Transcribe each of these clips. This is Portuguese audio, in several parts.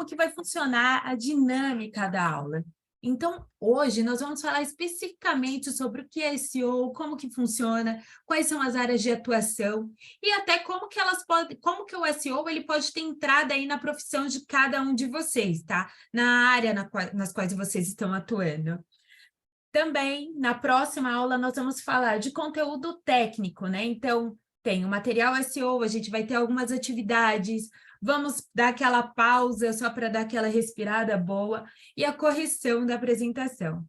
que vai funcionar a dinâmica da aula. Então, hoje nós vamos falar especificamente sobre o que é SEO, como que funciona, quais são as áreas de atuação e até como que como que o SEO ele pode ter entrada aí na profissão de cada um de vocês, tá? Na área nas quais vocês estão atuando. Também, na próxima aula, nós vamos falar de conteúdo técnico, né? Então, tem o material SEO, a gente vai ter algumas atividades, vamos dar aquela pausa só para dar aquela respirada boa e a correção da apresentação.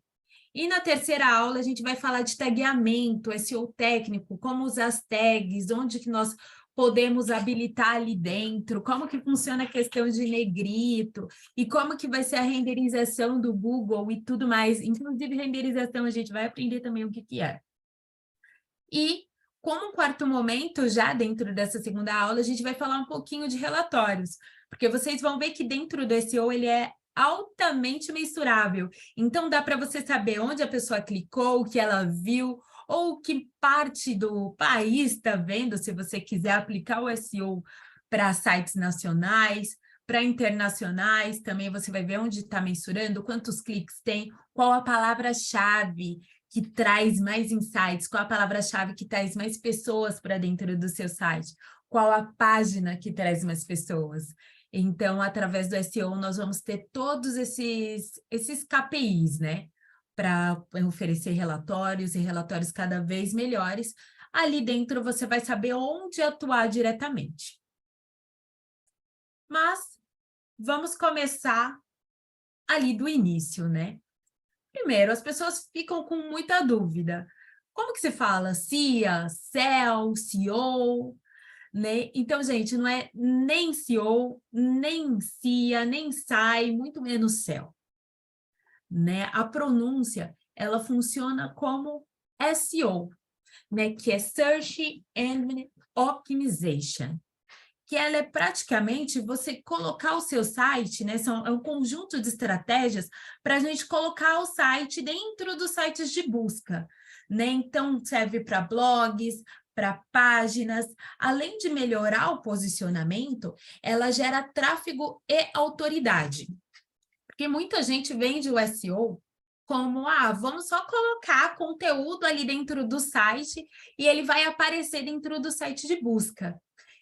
E na terceira aula, a gente vai falar de tagueamento, SEO técnico, como usar as tags, onde que nós podemos habilitar ali dentro, como que funciona a questão de negrito, e como que vai ser a renderização do Google e tudo mais. Inclusive, renderização, a gente vai aprender também o que que é. E, como um quarto momento, já dentro dessa segunda aula, a gente vai falar um pouquinho de relatórios, porque vocês vão ver que dentro do SEO ele é altamente mensurável. Então, dá para você saber onde a pessoa clicou, o que ela viu, ou que parte do país está vendo, se você quiser aplicar o SEO para sites nacionais, para internacionais, também você vai ver onde está mensurando, quantos cliques tem, qual a palavra-chave que traz mais insights, qual a palavra-chave que traz mais pessoas para dentro do seu site, qual a página que traz mais pessoas. Então, através do SEO, nós vamos ter todos esses KPIs, né? Para oferecer relatórios e relatórios cada vez melhores. Ali dentro, você vai saber onde atuar diretamente. Mas, vamos começar ali do início, né? Primeiro, as pessoas ficam com muita dúvida. Como que se fala? CIA, SEO, SEO, né? Então, gente, não é nem SEO, nem CIA, nem SAI, muito menos SEO, né? A pronúncia, ela funciona como SEO, né? Que é Search Engine Optimization, que ela é praticamente você colocar o seu site, né? É um conjunto de estratégias para a gente colocar o site dentro dos sites de busca, né? Então, serve para blogs, para páginas, além de melhorar o posicionamento, ela gera tráfego e autoridade. Porque muita gente vende o SEO como, vamos só colocar conteúdo ali dentro do site e ele vai aparecer dentro do site de busca.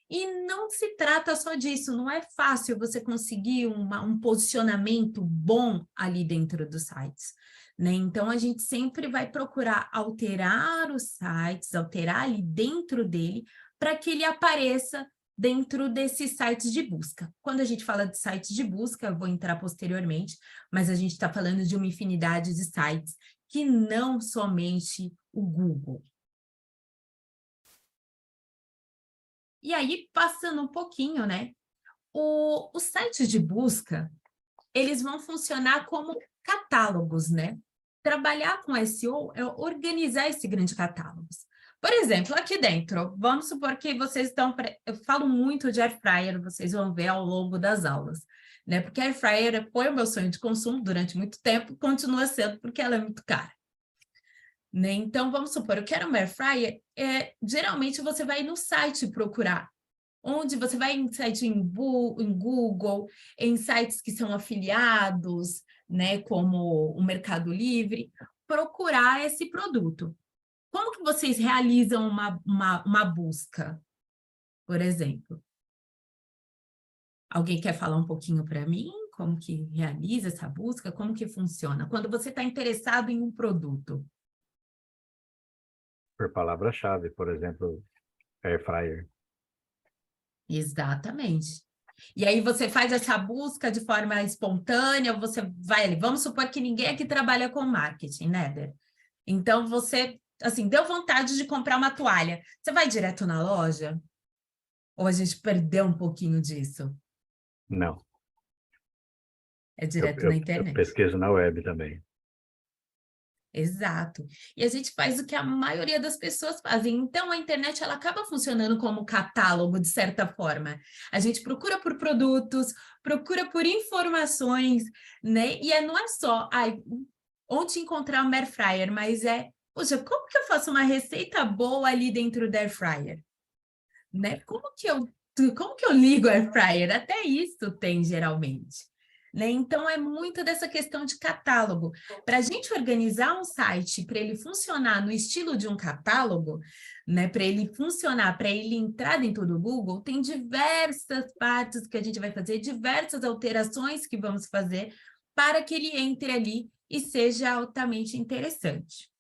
E não se trata só disso, não é fácil você conseguir um posicionamento bom ali dentro dos sites, né? Então, a gente sempre vai procurar alterar os sites, alterar ali dentro dele, para que ele apareça dentro desses sites de busca. Quando a gente fala de sites de busca, eu vou entrar posteriormente, mas a gente está falando de uma infinidade de sites, que não somente o Google. E aí, passando um pouquinho, né? Os sites de busca, eles vão funcionar como catálogos, né? Trabalhar com SEO é organizar esse grande catálogo. Por exemplo, aqui dentro, vamos supor que vocês estão... Eu falo muito de Air Fryer, vocês vão ver ao longo das aulas, né? Porque a Air Fryer foi o meu sonho de consumo durante muito tempo, continua sendo porque ela é muito cara. Né? Então, vamos supor, eu quero uma Air Fryer, geralmente você vai no site procurar, onde você vai em site em Google, em sites que são afiliados, né, como o Mercado Livre, procurar esse produto. Como que vocês realizam uma busca, por exemplo? Alguém quer falar um pouquinho para mim? Como que realiza essa busca? Como que funciona? Quando você está interessado em um produto. Por palavra-chave, por exemplo, Air Fryer. Exatamente. E aí você faz essa busca de forma espontânea, você vai ali, vamos supor que ninguém aqui trabalha com marketing, né, Der? Então você, assim, deu vontade de comprar uma toalha, você vai direto na loja? Ou a gente perdeu um pouquinho disso? Não. É direto na Eu internet. pesquiso na web também. Exato. E a gente faz o que a maioria das pessoas fazem. Então, a internet ela acaba funcionando como catálogo, de certa forma. A gente procura por produtos, procura por informações, né? E não é só onde encontrar uma air fryer, mas poxa, como que eu faço uma receita boa ali dentro da air fryer? Né? Como que eu ligo a air fryer? Até isso tem, geralmente. né? Então, é muito dessa questão de catálogo. Para a gente organizar um site, para ele funcionar no estilo de um catálogo, né? Para ele funcionar, para ele entrar dentro do Google, tem diversas partes que a gente vai fazer, diversas alterações que vamos fazer para que ele entre ali e seja altamente interessante.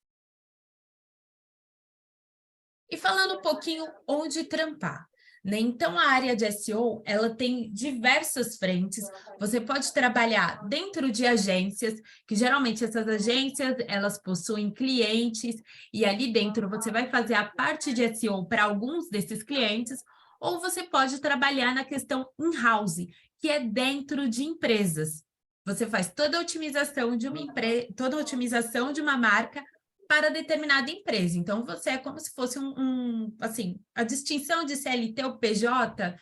E falando um pouquinho onde trampar, né? Então, a área de SEO, ela tem diversas frentes. Você pode trabalhar dentro de agências, que geralmente essas agências, elas possuem clientes, e ali dentro você vai fazer a parte de SEO para alguns desses clientes, ou você pode trabalhar na questão in-house, que é dentro de empresas. Você faz toda a otimização de uma toda a otimização de uma marca para determinada empresa. Então, você é como se fosse assim, a distinção de CLT ou PJ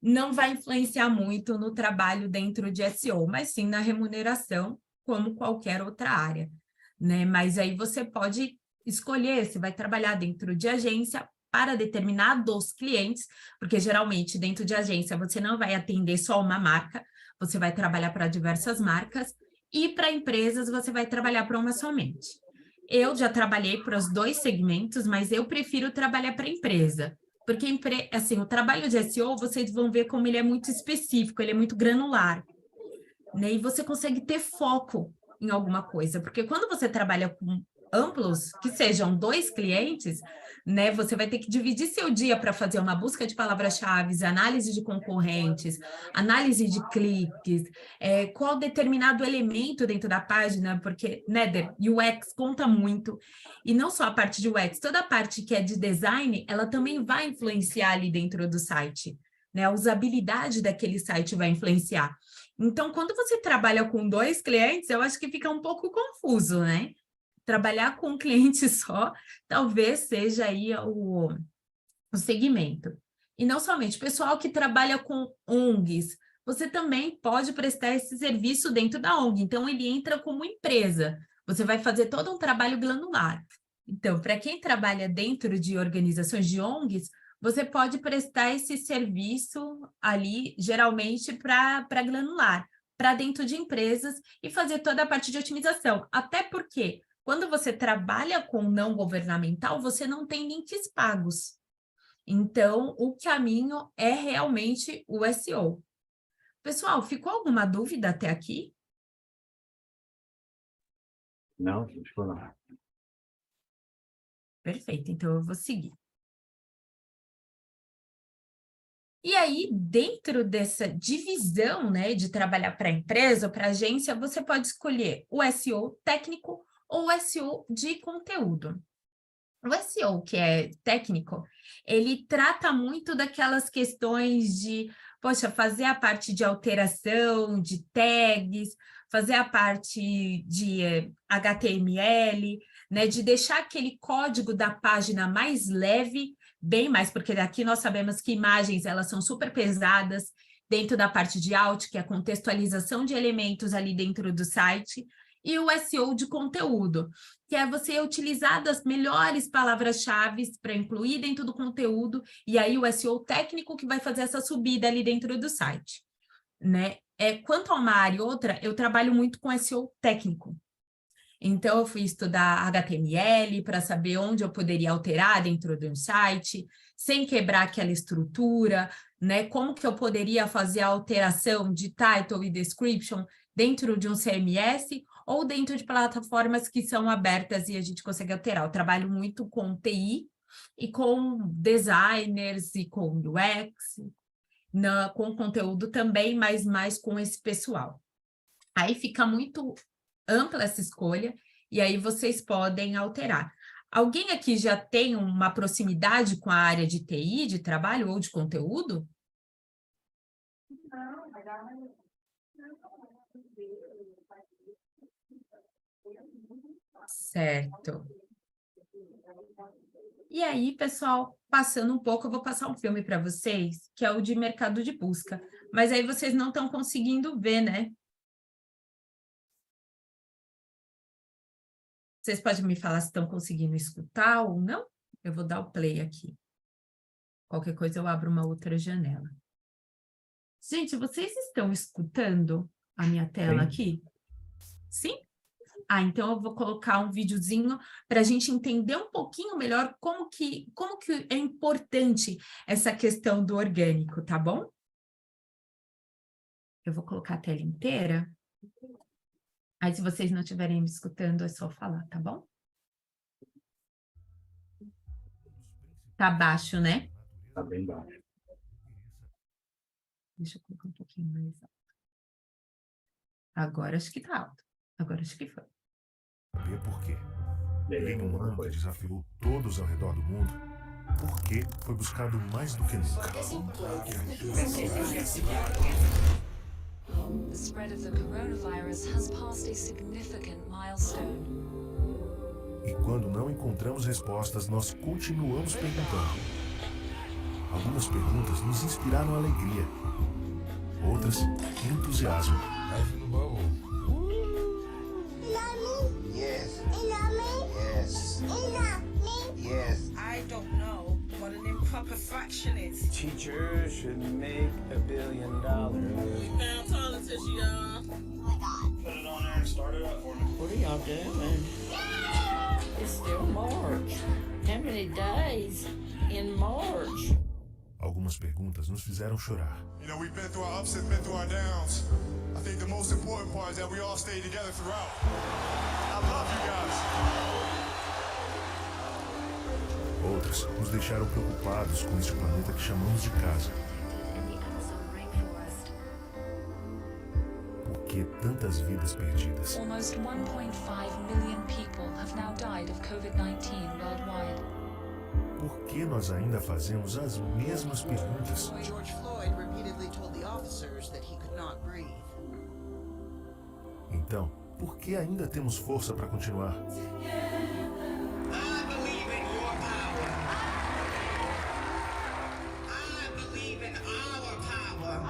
não vai influenciar muito no trabalho dentro de SEO, mas sim na remuneração, como qualquer outra área, né? Mas aí você pode escolher se vai trabalhar dentro de agência para determinados clientes, porque geralmente dentro de agência você não vai atender só uma marca, você vai trabalhar para diversas marcas, e para empresas você vai trabalhar para uma somente. Eu já trabalhei para os dois segmentos, mas eu prefiro trabalhar para empresa, porque assim, o trabalho de SEO, vocês vão ver como ele é muito específico, ele é muito granular, né? E você consegue ter foco em alguma coisa, porque quando você trabalha com amplos, que sejam 2 clientes, né? Você vai ter que dividir seu dia para fazer uma busca de palavras-chave, análise de concorrentes, análise de cliques, qual determinado elemento dentro da página, porque, né, UX conta muito, e não só a parte de UX, toda a parte que é de design, ela também vai influenciar ali dentro do site, né? A usabilidade daquele site vai influenciar. Então, quando você trabalha com 2 clientes, eu acho que fica um pouco confuso, né? Trabalhar com um cliente só, talvez seja aí o segmento. E não somente, pessoal que trabalha com ONGs, você também pode prestar esse serviço dentro da ONG. Então, ele entra como empresa. Você vai fazer todo um trabalho granular. Então, para quem trabalha dentro de organizações de ONGs, você pode prestar esse serviço ali, geralmente, para granular, para dentro de empresas e fazer toda a parte de otimização. Até porque, quando você trabalha com não governamental, você não tem links pagos. Então, o caminho é realmente o SEO. Pessoal, ficou alguma dúvida até aqui? Não, ficou não. Perfeito, então eu vou seguir. E aí, dentro dessa divisão, né, de trabalhar para a empresa ou para a agência, você pode escolher o SEO técnico ou o SEO de conteúdo. O SEO, que é técnico, ele trata muito daquelas questões de, poxa, fazer a parte de alteração, de tags, fazer a parte de HTML, né, de deixar aquele código da página mais leve, bem mais, porque aqui nós sabemos que imagens, elas são super pesadas, dentro da parte de alt, que é a contextualização de elementos ali dentro do site, e o SEO de conteúdo, que é você utilizar as melhores palavras-chave para incluir dentro do conteúdo, e aí o SEO técnico que vai fazer essa subida ali dentro do site, né? Quanto a uma área e outra, eu trabalho muito com SEO técnico. Então, eu fui estudar HTML para saber onde eu poderia alterar dentro de um site, sem quebrar aquela estrutura, né? Como que eu poderia fazer a alteração de title e description dentro de um CMS ou dentro de plataformas que são abertas e a gente consegue alterar. Eu trabalho muito com TI e com designers e com UX, com conteúdo também, mas mais com esse pessoal. Aí fica muito ampla essa escolha, e aí vocês podem alterar. Alguém aqui já tem uma proximidade com a área de TI, de trabalho ou de conteúdo? Não, mas certo. E aí, pessoal, passando um pouco, eu vou passar um filme para vocês, que é o de mercado de busca. Mas aí vocês não estão conseguindo ver, né? Vocês podem me falar se estão conseguindo escutar ou não? Eu vou dar o play aqui. Qualquer coisa eu abro uma outra janela. Gente, vocês estão escutando? a minha tela Sim. aqui? Sim? Ah, então eu vou colocar um videozinho para a gente entender um pouquinho melhor como que é importante essa questão do orgânico, tá bom? Eu vou colocar a tela inteira. Aí, se vocês não estiverem me escutando, é só falar, tá bom? Tá baixo, né? Tá bem baixo. Deixa eu colocar um pouquinho mais alto. Agora acho que tá alto. Agora acho que foi. Saber por quê. Beleza, Em um ano que depois. desafiou todos ao redor do mundo, por quê foi buscado mais do que nunca. The spread of the coronavirus has passed a significant milestone. E quando não encontramos respostas, nós continuamos perguntando. Algumas perguntas nos inspiraram alegria, outras entusiasmo. Yes. Yes. Yes. I don't know what an improper fraction is. Teachers should make $1 billion. We found politics, y'all. Put it on there and start it up for me. What are y'all doing? It's still March. How many days in March? Algumas perguntas nos fizeram chorar. You know, we've been through our ups and been through our downs. I think the most important part is that we all stay together throughout. I love you guys. Outras nos deixaram preocupados com este planeta que chamamos de casa. In the Amazon rainforest, Por que tantas vidas perdidas? almost 1.5 million people have now died of COVID-19 worldwide. Por que nós ainda fazemos as mesmas perguntas? George Floyd repeatedly told the officers that he could not breathe. Então, por que ainda temos força para continuar? I believe in your power. I believe in our power.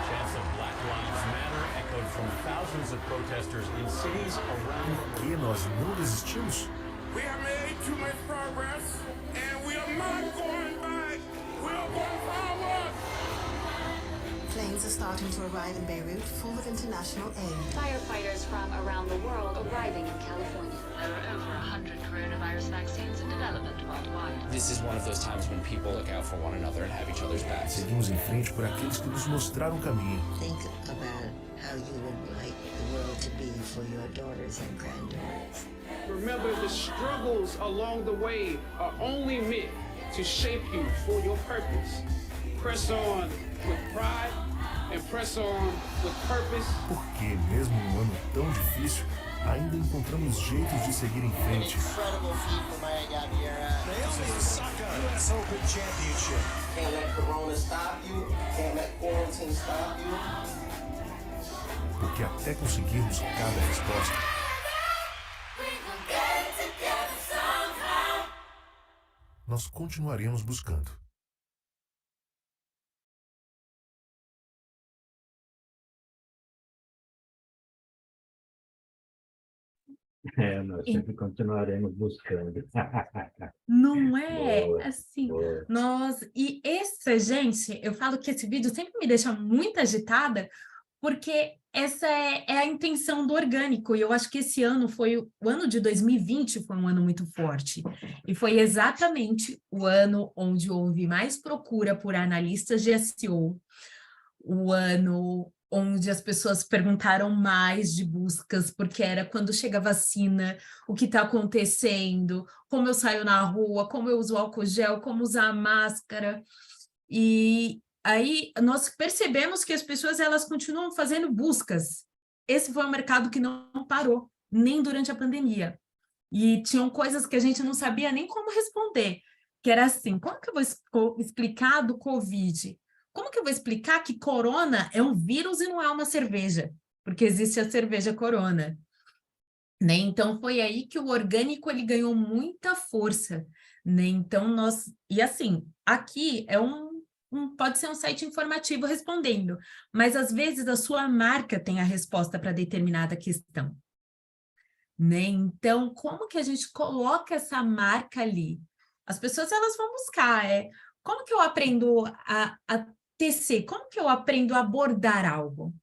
Chants of Black Lives Matter echoed from thousands of protesters in cities around Por que nós não desistimos? We have made too much progress, and we are not going back. We are going forward. Planes are starting to arrive in Beirut, full of international aid. Firefighters from around the world arriving in California. There are over 100 coronavirus vaccines in development worldwide. This is one of those times when people look out for one another and have each other's backs. Seguimos em frente por aqueles que nos mostraram o caminho. Think about how you would like the world to be for your daughters and granddaughters. Remember, the struggles along the way are only meant to shape you for your purpose. Press on with pride and press on with purpose. Por que, mesmo num ano tão difícil, ainda encontramos jeitos de seguir em frente? Incredible feat from Meg out here. Naomi Osaka, U.S. Open Championship. Can't let Corona stop you. Can't let quarantine stop you. Porque até conseguirmos cada resposta, nós continuaremos buscando. Nós sempre continuaremos buscando. Não é? Boa, Assim, boa. E esse, gente, eu falo que esse vídeo sempre me deixa muito agitada, porque essa é a intenção do orgânico, e eu acho que esse ano o ano de 2020 foi um ano muito forte, e foi exatamente o ano onde houve mais procura por analistas de SEO, o ano onde as pessoas perguntaram mais de buscas, porque era quando chega a vacina, o que está acontecendo, como eu saio na rua, como eu uso álcool gel, como usar a máscara. E aí nós percebemos que as pessoas elas continuam fazendo buscas. Esse foi um mercado que não parou, nem durante a pandemia. E tinham coisas que a gente não sabia nem como responder, que era assim, como que eu vou explicar do Covid? Como que eu vou explicar que corona é um vírus e não é uma cerveja? Porque existe a cerveja corona, né? Então, foi aí que o orgânico ele ganhou muita força, né? Então, E assim, aqui é pode ser um site informativo respondendo, mas às vezes a sua marca tem a resposta para determinada questão, né? Então, como que a gente coloca essa marca ali? As pessoas, elas vão buscar, como que eu aprendo a tecer? Como que eu aprendo a bordar algo?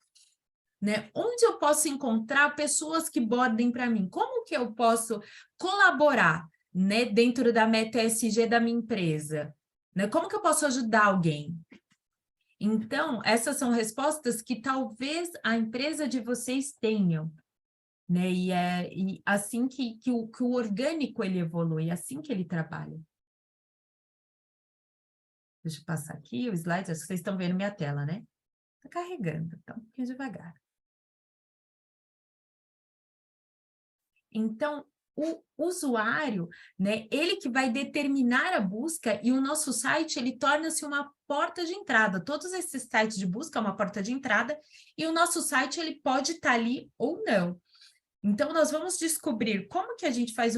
Né? Onde eu posso encontrar pessoas que bordem para mim? Como que eu posso colaborar, né, dentro da meta ESG da minha empresa? Né? Como que eu posso ajudar alguém? Então, essas são respostas que talvez a empresa de vocês tenham, né? E assim que o orgânico ele evolui, assim que ele trabalha. Deixa eu passar aqui o slide, acho que vocês estão vendo minha tela, né? Está carregando, então um pouquinho devagar. Então, o usuário, né, ele que vai determinar a busca e o nosso site, ele torna-se uma porta de entrada. Todos esses sites de busca é uma porta de entrada e o nosso site, ele pode estar ali ou não. Então, nós vamos descobrir como que a gente faz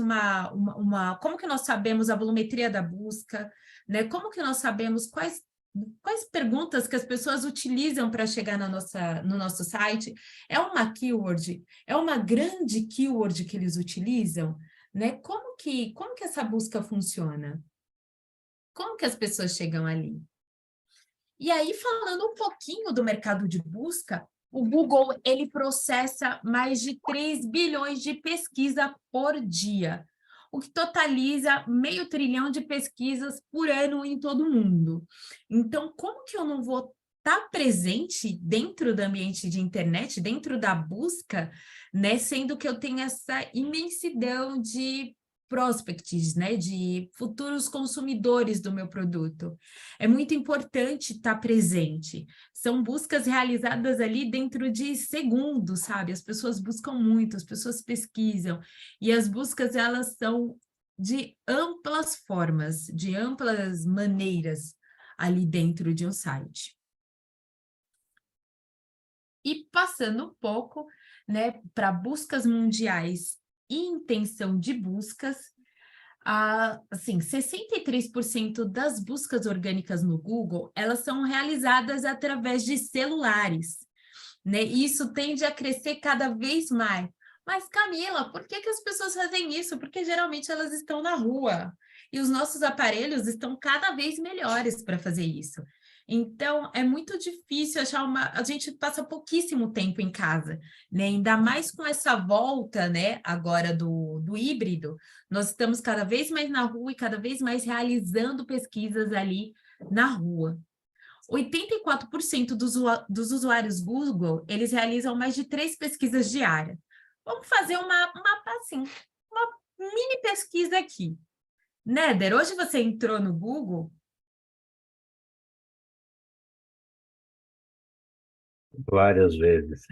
como que nós sabemos a volumetria da busca, né? Como que nós sabemos quais perguntas que as pessoas utilizam para chegar no nosso site. É uma keyword? É uma grande keyword que eles utilizam? Né? Como que essa busca funciona? Como que as pessoas chegam ali? E aí, falando um pouquinho do mercado de busca, o Google, ele processa mais de 3 bilhões de pesquisa por dia, o que totaliza 500 bilhão de pesquisas por ano em todo o mundo. Então, como que eu não vou estar presente dentro do ambiente de internet, dentro da busca, né, sendo que eu tenho essa imensidão de prospects, né, de futuros consumidores do meu produto? É muito importante estar presente. São buscas realizadas ali dentro de segundos, sabe? As pessoas buscam muito, as pessoas pesquisam, e as buscas, elas são de amplas formas, de amplas maneiras ali dentro de um site. E passando um pouco, né, para buscas mundiais e intenção de buscas, assim, 63% das buscas orgânicas no Google, elas são realizadas através de celulares, né? E isso tende a crescer cada vez mais. Mas, Camila, por que as pessoas fazem isso? Porque geralmente elas estão na rua e os nossos aparelhos estão cada vez melhores para fazer isso. Então, é muito difícil achar a gente passa pouquíssimo tempo em casa, né? Ainda mais com essa volta, né, agora do híbrido, nós estamos cada vez mais na rua e cada vez mais realizando pesquisas ali na rua. 84% dos usuários Google, eles realizam mais de 3 pesquisas diárias. Vamos fazer uma mini pesquisa aqui. Néder, hoje você entrou no Google? Várias vezes.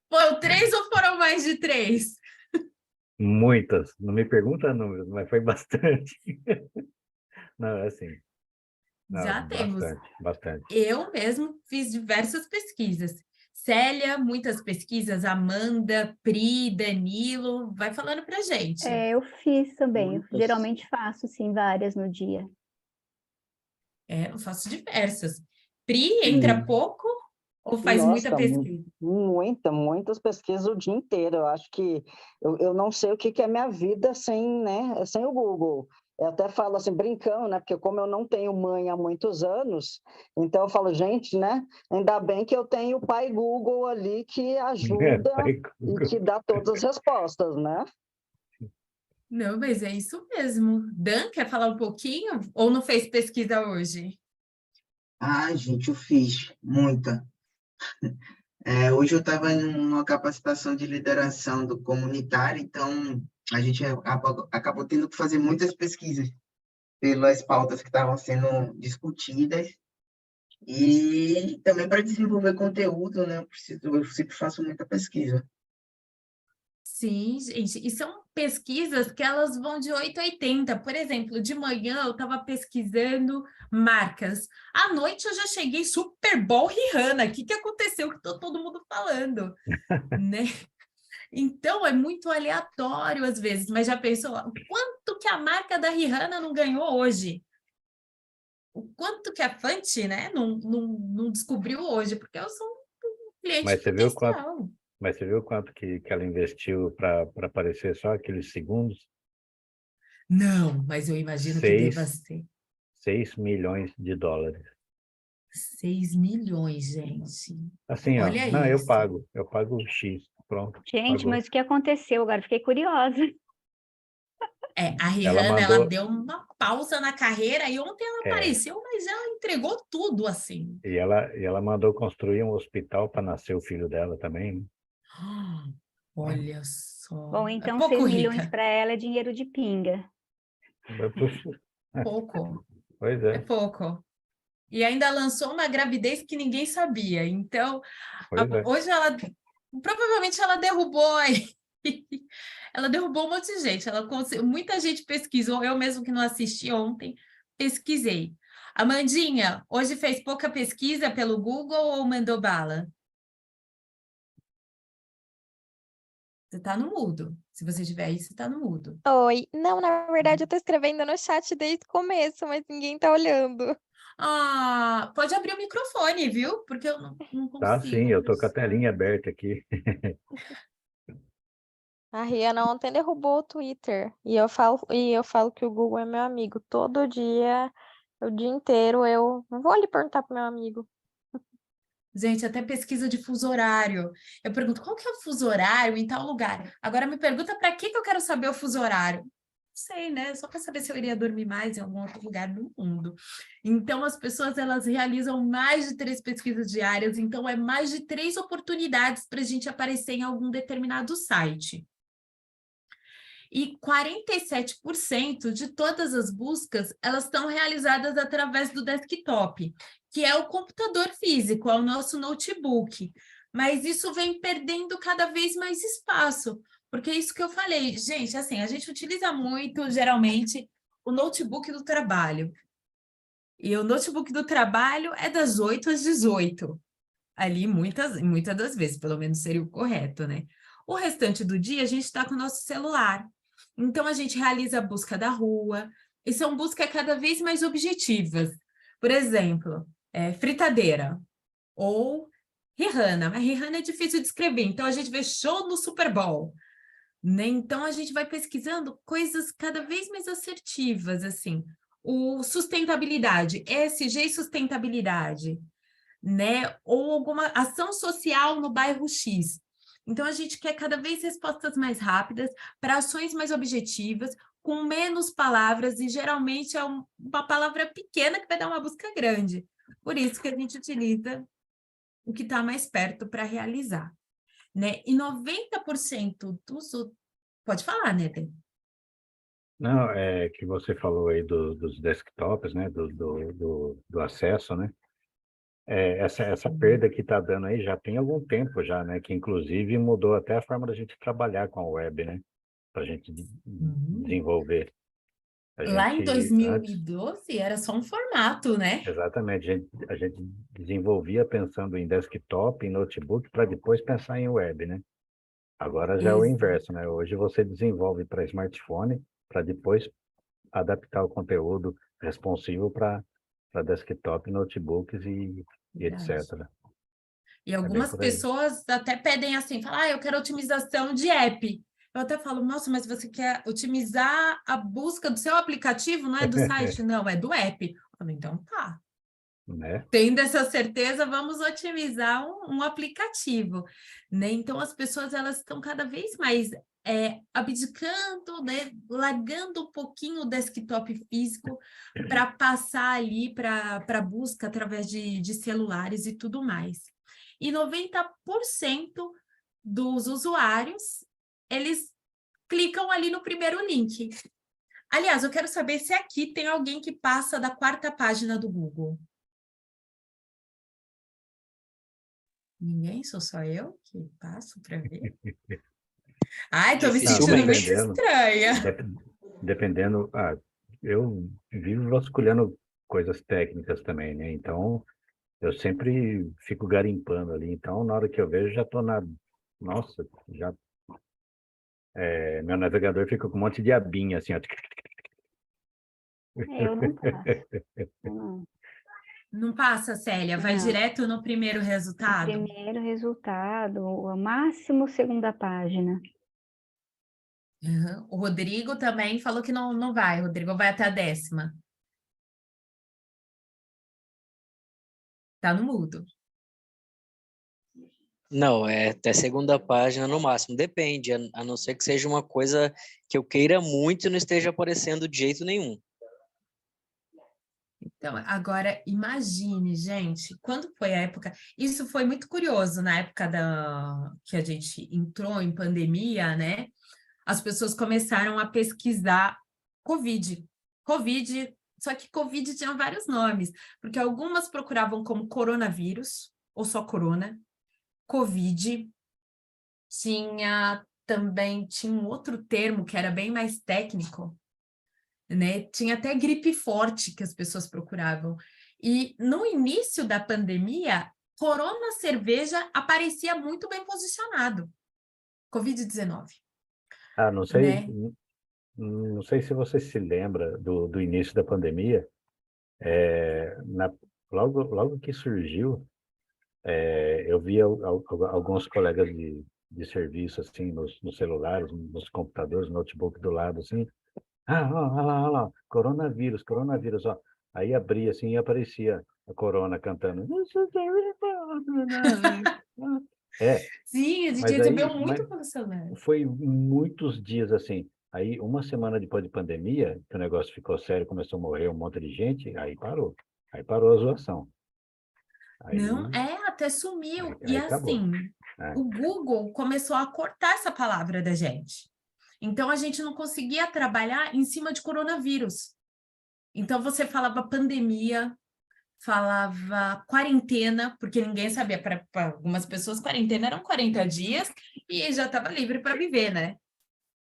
Foram 3 ou foram mais de 3? Muitas. Não me pergunta números, mas foi bastante. Não, é assim. Não, Já temos. Bastante. Eu mesmo fiz diversas pesquisas. Célia, muitas pesquisas. Amanda, Pri, Danilo, vai falando pra gente. Eu fiz também. Eu geralmente faço, sim, várias no dia. Eu faço diversas. Pri, entra pouco ou faz muita pesquisa? Muitas pesquisas o dia inteiro. Eu acho que eu não sei o que é minha vida sem, né, sem o Google. Eu até falo assim, brincando, né? Porque como eu não tenho mãe há muitos anos, então eu falo, gente, né? Ainda bem que eu tenho o pai Google ali que ajuda e que dá todas as respostas, né? Não, mas é isso mesmo. Dan, quer falar um pouquinho? Ou não fez pesquisa hoje? Gente, eu fiz muita. Hoje eu estava numa capacitação de lideração do comunitário, então a gente acabou tendo que fazer muitas pesquisas pelas pautas que estavam sendo discutidas e também para desenvolver conteúdo, né? Eu sempre faço muita pesquisa. Sim, gente, e são pesquisas que elas vão de 8 a 80. Por exemplo, de manhã eu estava pesquisando marcas. À noite eu já cheguei Super Bowl Rihanna. O que aconteceu que está todo mundo falando? Né? Então, é muito aleatório às vezes, mas já pensou quanto que a marca da Rihanna não ganhou hoje? O quanto que a Fenty, né, não descobriu hoje? Porque eu sou um cliente Mas potencial. Mas você viu quanto que ela investiu para aparecer só aqueles segundos? Não, mas eu imagino que deva ser. 6 milhões de dólares. 6 milhões, gente. Assim, ó, Olha não, isso. eu pago X, pronto. Gente, pagou. mas o que aconteceu agora? Fiquei curiosa. A Rihanna, ela deu uma pausa na carreira e ontem ela apareceu, mas ela entregou tudo, assim. E ela mandou construir um hospital para nascer o filho dela também, né? Olha só. Bom, então pouco 6 milhões rica. para ela é dinheiro de pinga. Pouco. Pois É pouco. E ainda lançou uma gravidez que ninguém sabia. Então, hoje ela provavelmente ela derrubou aí. Ela derrubou um monte de gente. Muita gente pesquisou, eu mesmo que não assisti ontem, pesquisei. Amandinha, hoje fez pouca pesquisa pelo Google ou mandou bala? Você está no mudo. Se você estiver aí, você está no mudo. Oi. Não, na verdade, eu estou escrevendo no chat desde o começo, mas ninguém está olhando. Ah, pode abrir o microfone, viu? Porque eu não consigo. Tá, sim, eu tô com a telinha aberta aqui. A Rihanna ontem derrubou o Twitter. E eu falo que o Google é meu amigo. Todo dia, o dia inteiro, eu não vou ali perguntar pro meu amigo. Gente, até pesquisa de fuso horário. Eu pergunto, qual que é o fuso horário em tal lugar? Agora me pergunta para que eu quero saber o fuso horário. Não sei, né? Só para saber se eu iria dormir mais em algum outro lugar do mundo. Então, as pessoas, elas realizam mais de 3 pesquisas diárias, então é mais de 3 oportunidades para a gente aparecer em algum determinado site. E 47% de todas as buscas, elas estão realizadas através do desktop, que é o computador físico, é o nosso notebook. Mas isso vem perdendo cada vez mais espaço, porque é isso que eu falei. Gente, assim, a gente utiliza muito, geralmente, o notebook do trabalho. E o notebook do trabalho é das 8 às 18. Ali, muitas das vezes, pelo menos seria o correto, né? O restante do dia, a gente está com o nosso celular. Então, a gente realiza a busca da rua, e são buscas cada vez mais objetivas. Por exemplo, fritadeira, ou Rihanna. Mas Rihanna é difícil de escrever, então a gente vê show no Super Bowl. Né? Então, a gente vai pesquisando coisas cada vez mais assertivas, assim. O sustentabilidade, ESG e sustentabilidade, né? Ou alguma ação social no bairro X. Então, a gente quer cada vez respostas mais rápidas, para ações mais objetivas, com menos palavras, e geralmente é uma palavra pequena que vai dar uma busca grande. Por isso que a gente utiliza o que está mais perto para realizar. Né? E 90% dos... Pode falar, né, Dê? Não, é que você falou aí dos desktops, né? Do acesso, né? Essa perda que está dando aí já tem algum tempo já, né? Que inclusive mudou até a forma da gente trabalhar com a web, né? Para a gente desenvolver. Lá em 2012 era só um formato, né? Exatamente. A gente desenvolvia pensando em desktop, em notebook, para depois pensar em web, né? Agora já é o inverso, né? Hoje você desenvolve para smartphone, para depois adaptar o conteúdo responsivo para desktop, notebooks e etc. E algumas pessoas até pedem assim, falam, eu quero otimização de app. Eu até falo, nossa, mas você quer otimizar a busca do seu aplicativo, não é do site? Não, é do app. Eu falo, então tá. Né? Tendo essa certeza, vamos otimizar um aplicativo. Né? Então, as pessoas elas estão cada vez mais abdicando, né? Largando um pouquinho o desktop físico para passar ali para busca através de celulares e tudo mais. E 90% dos usuários, eles clicam ali no primeiro link. Aliás, eu quero saber se aqui tem alguém que passa da 4ª página do Google. Ninguém? Sou só eu que passo para ver? Ai, tô me sentindo muito estranha. Dependendo... eu vivo vasculhando coisas técnicas também, né? Então, eu sempre fico garimpando ali. Então, na hora que eu vejo, já tô na... Nossa, já... meu navegador fica com um monte de abinha, assim, ó. Eu não passo. Não passa, Célia? Vai direto no primeiro resultado? O primeiro resultado, o máximo 2ª página. O Rodrigo também falou que não vai. O Rodrigo vai até a 10ª. Tá no mudo. Não, é até segunda página no máximo. Depende, a não ser que seja uma coisa que eu queira muito e não esteja aparecendo de jeito nenhum. Então, agora imagine, gente, quando foi a época... Isso foi muito curioso, na época que a gente entrou em pandemia, né? As pessoas começaram a pesquisar Covid. Covid, só que Covid tinha vários nomes, porque algumas procuravam como coronavírus, ou só corona, Covid, tinha um outro termo que era bem mais técnico, né? Tinha até gripe forte que as pessoas procuravam. E no início da pandemia, Corona Cerveja aparecia muito bem posicionado. Covid-19. Não sei, né? não sei se você se lembra do início da pandemia. Logo que surgiu, eu vi alguns colegas de serviço, assim, nos celulares, nos computadores, notebook do lado, assim. Olha lá, coronavírus, ó. Aí abria, assim, e aparecia a Corona cantando. Sim, a gente Mas recebeu muito pelo celular. foi muitos dias, assim. Aí, uma semana depois de pandemia, que o negócio ficou sério, começou a morrer um monte de gente, aí parou. Aí parou a zoação. Aí, Não, até sumiu. aí E acabou. assim, o Google começou a cortar essa palavra da gente. Então, a gente não conseguia trabalhar em cima de coronavírus. Então, você falava pandemia, falava quarentena, porque ninguém sabia, para algumas pessoas, quarentena eram 40 dias e já estava livre para viver, né?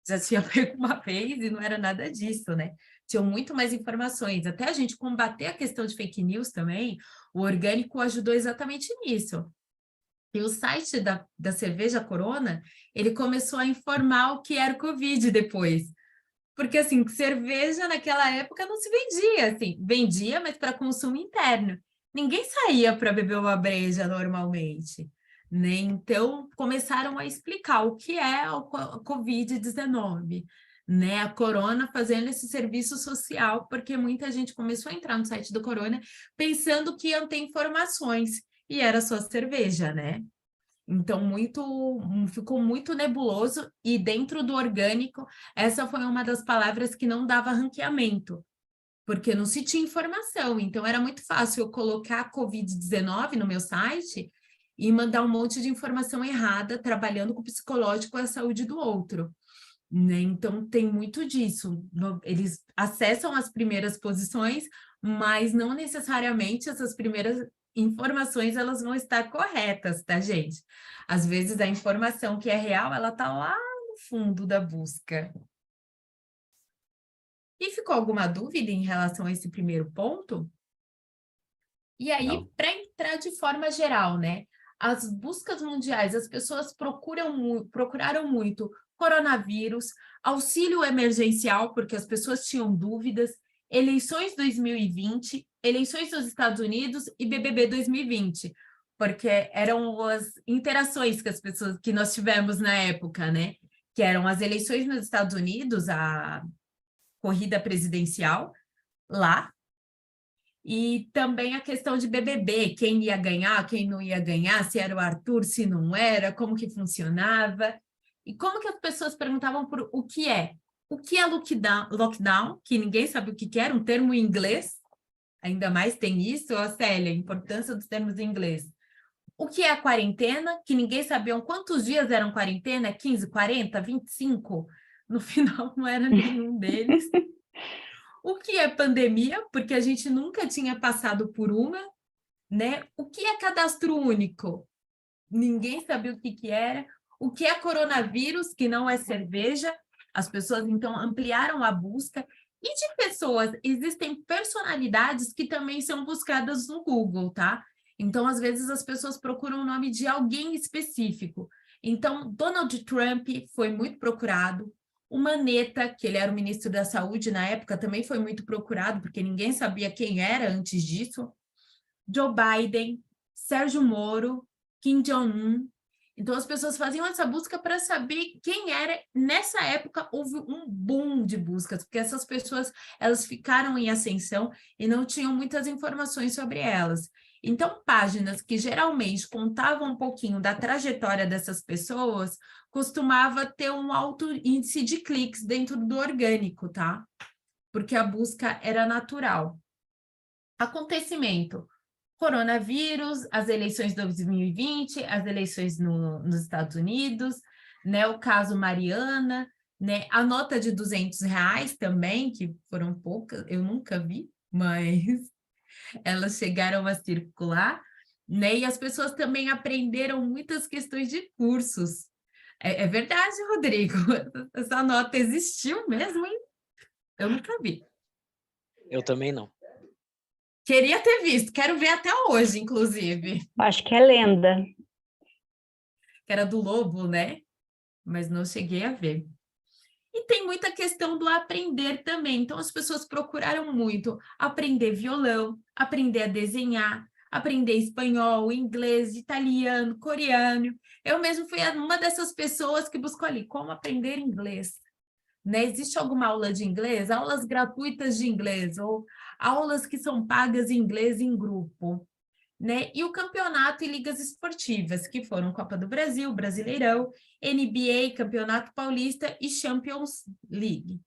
Já tinha pego uma vez e não era nada disso, né? Tinham muito mais informações. Até a gente combater a questão de fake news também, o orgânico ajudou exatamente nisso. E o site da Cerveja Corona, ele começou a informar o que era o Covid depois. Porque, assim, cerveja naquela época não se vendia, assim, vendia, mas para consumo interno. Ninguém saía para beber uma breja normalmente, né? Então, começaram a explicar o que é a Covid-19, né? A Corona fazendo esse serviço social, porque muita gente começou a entrar no site do Corona pensando que iam ter informações, e era só cerveja, né? Então, ficou muito nebuloso, e dentro do orgânico, essa foi uma das palavras que não dava ranqueamento, porque não se tinha informação. Então, era muito fácil eu colocar Covid-19 no meu site e mandar um monte de informação errada, trabalhando com o psicológico e a saúde do outro, né? Então, tem muito disso. Eles acessam as primeiras posições, mas não necessariamente essas primeiras informações elas vão estar corretas, tá, gente? Às vezes a informação que é real, ela tá lá no fundo da busca. E ficou alguma dúvida em relação a esse primeiro ponto? E aí, para entrar de forma geral, né? As buscas mundiais, as pessoas procuraram muito coronavírus, auxílio emergencial, porque as pessoas tinham dúvidas, eleições 2020, eleições dos Estados Unidos e BBB 2020, porque eram as interações que nós tivemos na época, né? Que eram as eleições nos Estados Unidos, a corrida presidencial lá, e também a questão de BBB, quem ia ganhar, quem não ia ganhar, se era o Arthur, se não era, como que funcionava, e como que as pessoas perguntavam por o que é. O que é lockdown, que ninguém sabe o que era, um termo em inglês, ainda mais tem isso, Célia, a importância dos termos em inglês. O que é a quarentena, que ninguém sabia quantos dias eram quarentena, 15, 40, 25? No final não era nenhum deles. O que é pandemia, porque a gente nunca tinha passado por uma, né? O que é cadastro único? Ninguém sabia o que era. O que é coronavírus, que não é cerveja? As pessoas, então, ampliaram a busca. E de pessoas, existem personalidades que também são buscadas no Google, tá? Então, às vezes, as pessoas procuram o nome de alguém específico. Então, Donald Trump foi muito procurado. O Mandetta, que ele era o ministro da Saúde na época, também foi muito procurado, porque ninguém sabia quem era antes disso. Joe Biden, Sérgio Moro, Kim Jong-un. Então, as pessoas faziam essa busca para saber quem era. Nessa época, houve um boom de buscas, porque essas pessoas elas ficaram em ascensão e não tinham muitas informações sobre elas. Então, páginas que geralmente contavam um pouquinho da trajetória dessas pessoas, costumava ter um alto índice de cliques dentro do orgânico, tá? Porque a busca era natural. Acontecimento: coronavírus, as eleições de 2020, as eleições nos Estados Unidos, né? O caso Mariana, né? A nota de R$ 200 também, que foram poucas, eu nunca vi, mas elas chegaram a circular, né? E as pessoas também aprenderam muitas questões de cursos. É verdade, Rodrigo, essa nota existiu mesmo, hein? Eu nunca vi. Eu também não. Queria ter visto, quero ver até hoje, inclusive. Acho que é lenda. Que era do Lobo, né? Mas não cheguei a ver. E tem muita questão do aprender também. Então, as pessoas procuraram muito aprender violão, aprender a desenhar, aprender espanhol, inglês, italiano, coreano. Eu mesmo fui uma dessas pessoas que buscou ali como aprender inglês. Né? Existe alguma aula de inglês? Aulas gratuitas de inglês, ou aulas que são pagas em inglês em grupo. Né? E o campeonato e ligas esportivas, que foram Copa do Brasil, Brasileirão, NBA, Campeonato Paulista e Champions League.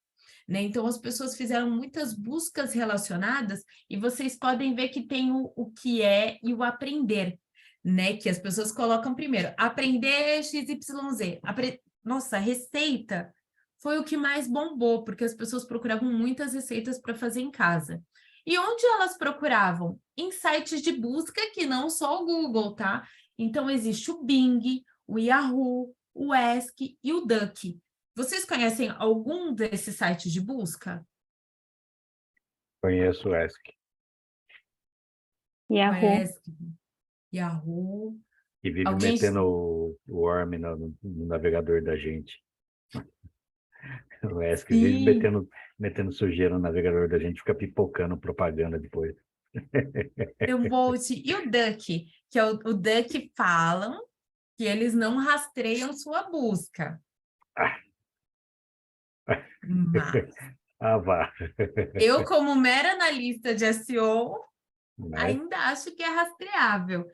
Né? Então, as pessoas fizeram muitas buscas relacionadas e vocês podem ver que tem o que é e o aprender, né? Que as pessoas colocam primeiro, aprender XYZ. Nossa, receita foi o que mais bombou, porque as pessoas procuravam muitas receitas para fazer em casa. E onde elas procuravam? Em sites de busca que não só o Google, tá? Então, existe o Bing, o Yahoo, o Ask e o Duck. Vocês conhecem algum desses sites de busca? Conheço o Ask. Yahoo. Ask, Yahoo. E vive Alguém... metendo o worm no navegador da gente. O Ask vive metendo sujeira no navegador da gente, fica pipocando propaganda depois. Eu vou e o Duck, que é o Duck falam que eles não rastreiam sua busca. Mas vá. Eu, como mera analista de SEO, ainda acho que é rastreável.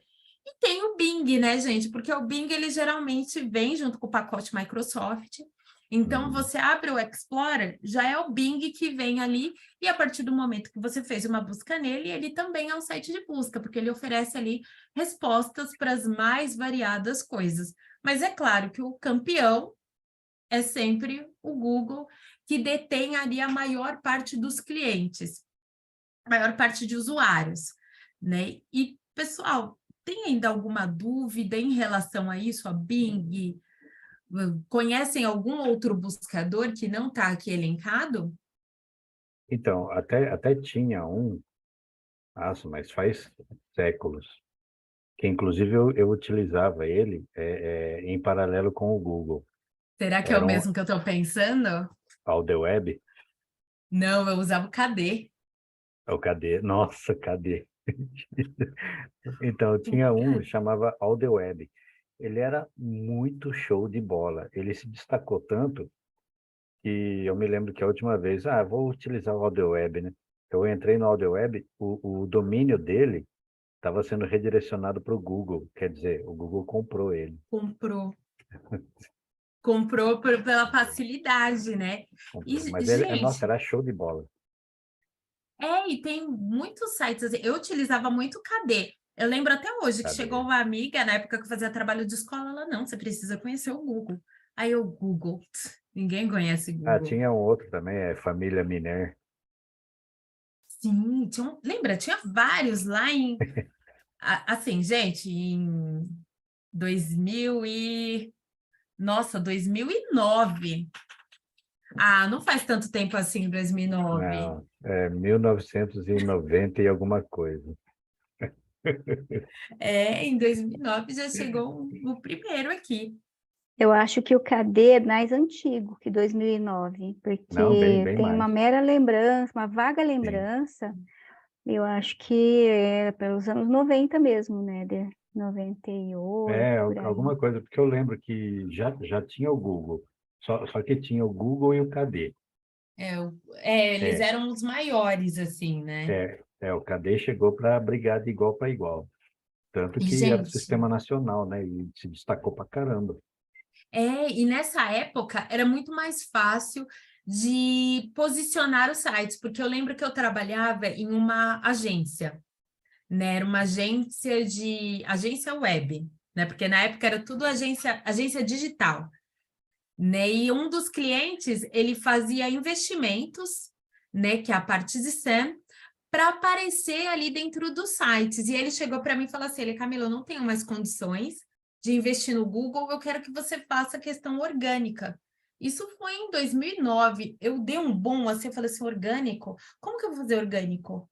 E tem o Bing, né, gente? Porque o Bing, ele geralmente vem junto com o pacote Microsoft. Então, você abre o Explorer, já é o Bing que vem ali, e a partir do momento que você fez uma busca nele, ele também é um site de busca, porque ele oferece ali respostas para as mais variadas coisas. Mas é claro que o campeão é sempre o Google, que detém ali a maior parte dos clientes, a maior parte de usuários, né? E, pessoal, tem ainda alguma dúvida em relação a isso, a Bing? Conhecem algum outro buscador que não está aqui elencado? Então, até tinha mas faz séculos, que inclusive eu utilizava ele em paralelo com o Google. Será que é o mesmo que eu estou pensando? AudioWeb? Não, eu usava o KD. O KD, nossa, KD. Então, eu tinha que chamava AudioWeb. Ele era muito show de bola. Ele se destacou tanto que eu me lembro que a última vez, vou utilizar o AudioWeb, né? Eu entrei no AudioWeb, o domínio dele estava sendo redirecionado para o Google. Quer dizer, o Google comprou ele. Comprou pela facilidade, né? Mas gente, nossa, era show de bola. E tem muitos sites, assim, eu utilizava muito o KD. Eu lembro até hoje que chegou uma amiga, na época que eu fazia trabalho de escola, ela, não, você precisa conhecer o Google. Aí eu, Google, ninguém conhece Google. Tinha um outro também, Família Miner. Sim, lembra? Tinha vários lá em... assim, gente, em 2009. Não faz tanto tempo assim, 2009. Não, 1990 e alguma coisa. Em 2009 já chegou o primeiro aqui. Eu acho que o KD é mais antigo que 2009, porque bem tem mais. uma mera lembrança, uma vaga lembrança. Sim. Eu acho que é pelos anos 90 mesmo, né? De 98. Alguma coisa, porque eu lembro que já tinha o Google, só que tinha o Google e o KD. Eles eram os maiores, assim, né? O KD chegou para brigar de igual para igual. Tanto E, que era o gente, sistema nacional, né? E se destacou para caramba. e nessa época era muito mais fácil de posicionar os sites, porque eu lembro que eu trabalhava em uma agência, né? Era uma agência web, né? Porque na época era tudo agência digital, né? E um dos clientes, ele fazia investimentos, né? Que é a parte de SEM, para aparecer ali dentro dos sites. E ele chegou para mim e falou assim, Camila, eu não tenho mais condições de investir no Google, eu quero que você faça a questão orgânica. Isso foi em 2009. Eu dei um boom assim, eu falei assim, orgânico? Como que eu vou fazer orgânico?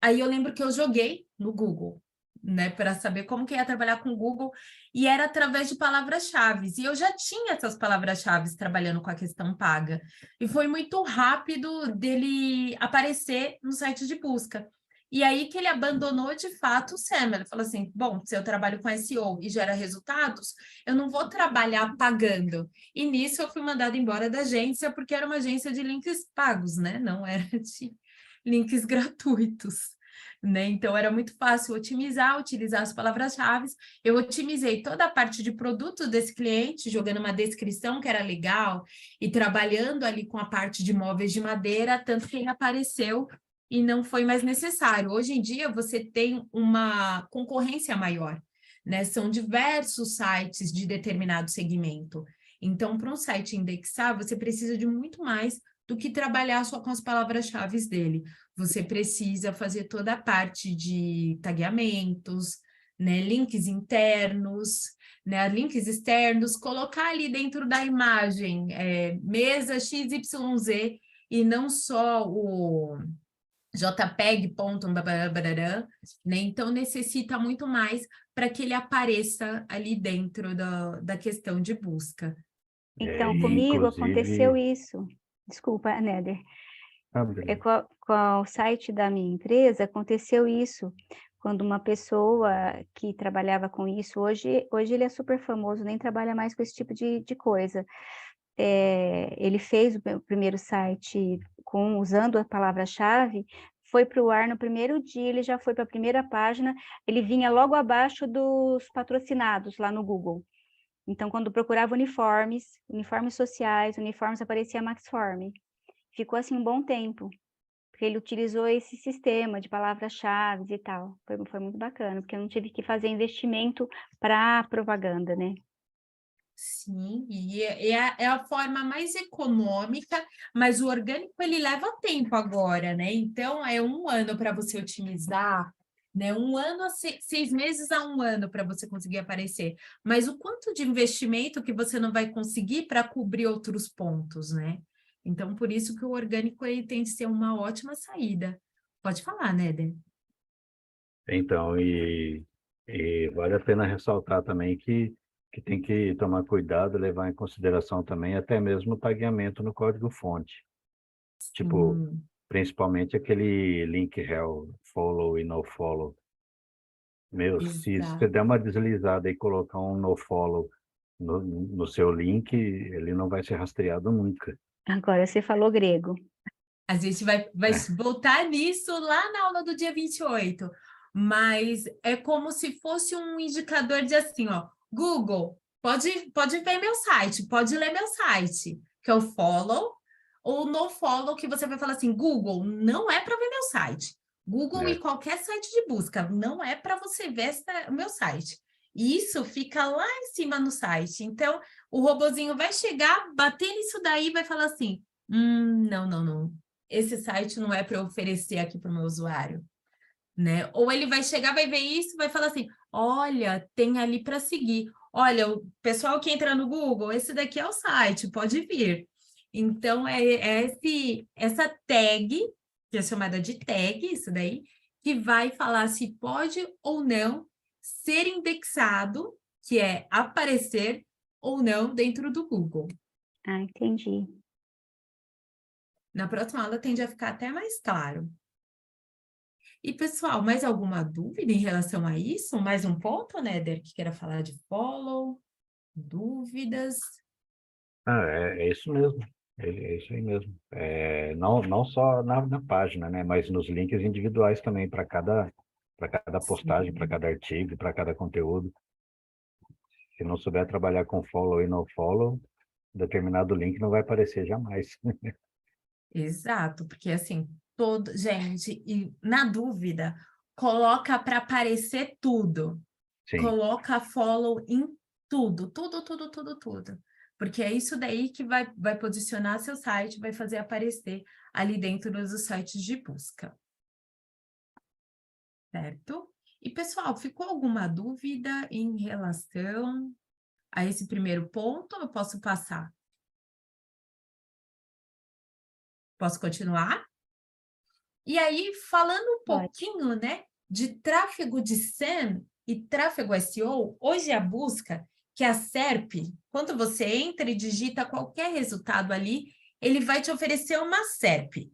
Aí eu lembro que eu joguei no Google, né, para saber como que ia trabalhar com o Google, e era através de palavras-chave. E eu já tinha essas palavras-chave trabalhando com a questão paga. E foi muito rápido dele aparecer no site de busca. E aí que ele abandonou, de fato, o SEM. Ele falou assim, bom, se eu trabalho com SEO e gera resultados, eu não vou trabalhar pagando. E nisso eu fui mandada embora da agência, porque era uma agência de links pagos, né? Não era de links gratuitos, né? Então, era muito fácil utilizar as palavras-chave. Eu otimizei toda a parte de produto desse cliente, jogando uma descrição que era legal e trabalhando ali com a parte de móveis de madeira, tanto que ele apareceu e não foi mais necessário. Hoje em dia, você tem uma concorrência maior, né? São diversos sites de determinado segmento. Então, para um site indexar, você precisa de muito mais do que trabalhar só com as palavras-chave dele. Você precisa fazer toda a parte de tagueamentos, né, links internos, né, links externos, colocar ali dentro da imagem mesa XYZ e não só o JPEG, ponto, né? Então, necessita muito mais para que ele apareça ali dentro da questão de busca. Então, comigo aconteceu isso. Desculpa, Néder. Com o site da minha empresa, aconteceu isso. Quando uma pessoa que trabalhava com isso, hoje ele é super famoso, nem trabalha mais com esse tipo de coisa. Ele fez o primeiro site usando a palavra-chave, foi para o ar no primeiro dia, ele já foi para a primeira página, ele vinha logo abaixo dos patrocinados lá no Google. Então, quando procurava uniformes sociais, uniformes, aparecia Maxform. Ficou assim um bom tempo, porque ele utilizou esse sistema de palavras-chave e tal. Foi muito bacana, porque eu não tive que fazer investimento para propaganda, né? Sim, e é a forma mais econômica, mas o orgânico, ele leva tempo agora, né? Então, é 1 ano para você otimizar, né? 1 ano, 6 meses a 1 ano para você conseguir aparecer. Mas o quanto de investimento que você não vai conseguir para cobrir outros pontos, né? Então, por isso que o orgânico ele tem de ser uma ótima saída. Pode falar, Néder. Então, e vale a pena ressaltar também que tem que tomar cuidado, levar em consideração também até mesmo o tagueamento no código-fonte. Tipo, principalmente aquele link rel, follow e no follow. Se você der uma deslizada e colocar um no follow no seu link, ele não vai ser rastreado nunca. Agora você falou grego. A gente vai voltar nisso lá na aula do dia 28, mas é como se fosse um indicador de assim, ó, Google, pode ver meu site, pode ler meu site, que é o follow, ou no follow, que você vai falar assim, Google, não é para ver meu site. Google e qualquer site de busca, não é para você ver o meu site. E isso fica lá em cima no site. Então, o robozinho vai chegar, bater nisso daí e vai falar assim, não. Esse site não é para eu oferecer aqui para o meu usuário, né? Ou ele vai chegar, vai ver isso, vai falar assim, olha, tem ali para seguir. Olha, o pessoal que entra no Google, esse daqui é o site, pode vir. Então, essa tag, que é chamada de tag, isso daí, que vai falar se pode ou não ser indexado, que é aparecer ou não dentro do Google. Ah, entendi. Na próxima aula tende a ficar até mais claro. E, pessoal, mais alguma dúvida em relação a isso? Mais um ponto, Néder, que queira falar de follow? Dúvidas? É isso mesmo. É isso aí mesmo. Não só na página, né? Mas nos links individuais também para cada postagem, para cada artigo, para cada conteúdo. Se não souber trabalhar com follow e no follow, determinado link não vai aparecer jamais. Exato, porque assim, gente, e na dúvida, coloca para aparecer tudo. Sim. Coloca follow em tudo. Porque é isso daí que vai posicionar seu site, vai fazer aparecer ali dentro dos sites de busca. Certo? E, pessoal, ficou alguma dúvida em relação a esse primeiro ponto? Ou eu posso passar? Posso continuar? E aí, falando um pouquinho, né, de tráfego de SEM e tráfego SEO, hoje a busca, que é a SERP, quando você entra e digita qualquer resultado ali, ele vai te oferecer uma SERP,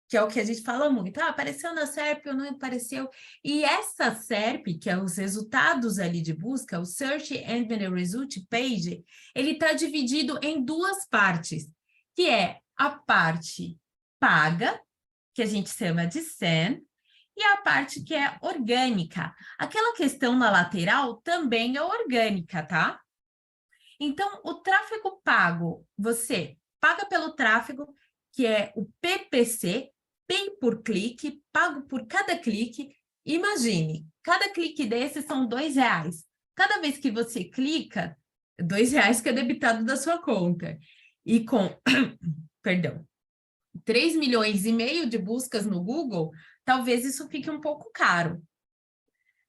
que é o que a gente fala muito. Apareceu na SERP ou não apareceu? E essa SERP, que é os resultados ali de busca, o Search Engine Result Page, ele está dividido em duas partes, que é a parte paga, que a gente chama de SEM, e a parte que é orgânica. Aquela questão na lateral também é orgânica, tá? Então, o tráfego pago, você paga pelo tráfego, que é o PPC, Pay por clique, pago por cada clique. Imagine, cada clique desses são R$2. Cada vez que você clica, R$2 que é debitado da sua conta. E com, perdão, 3,5 milhões de buscas no Google, talvez isso fique um pouco caro,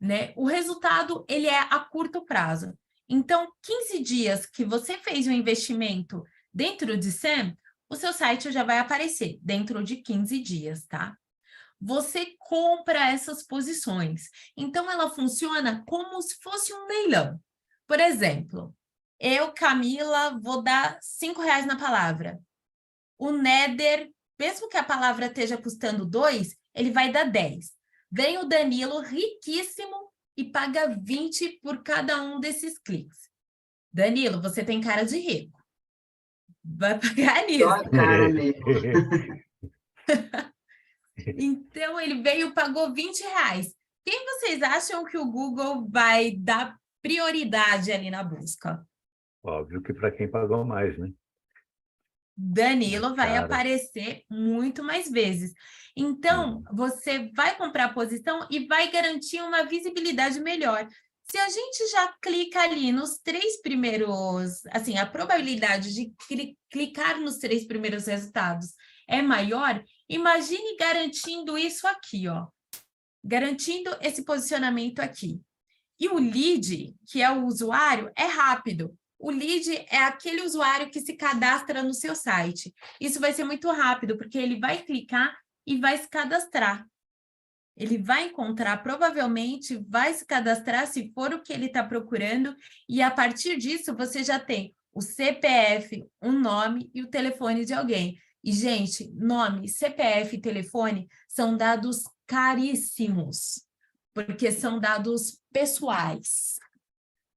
né? O resultado, ele é a curto prazo. Então, 15 dias que você fez um investimento dentro de SEM, o seu site já vai aparecer dentro de 15 dias, tá? Você compra essas posições. Então, ela funciona como se fosse um leilão. Por exemplo, eu, Camila, vou dar R$5 na palavra. O Néder, mesmo que a palavra esteja custando 2, ele vai dar 10. Vem o Danilo, riquíssimo, e paga 20 por cada um desses cliques. Danilo, você tem cara de rico. Vai pagar nisso. Só a cara mesmo. Então, ele veio e pagou R$20. Quem vocês acham que o Google vai dar prioridade ali na busca? Óbvio que para quem pagou mais, né? Danilo vai aparecer muito mais vezes. Então, você vai comprar a posição e vai garantir uma visibilidade melhor. Se a gente já clica ali nos 3 primeiros, assim, a probabilidade de clicar nos 3 primeiros resultados é maior, imagine garantindo isso aqui, ó. Garantindo esse posicionamento aqui. E o lead, que é o usuário, é rápido. O lead é aquele usuário que se cadastra no seu site. Isso vai ser muito rápido, porque ele vai clicar e vai se cadastrar. Ele vai encontrar, provavelmente, vai se cadastrar se for o que ele está procurando, e a partir disso você já tem o CPF, o nome e o telefone de alguém. E, gente, nome, CPF e telefone são dados caríssimos, porque são dados pessoais,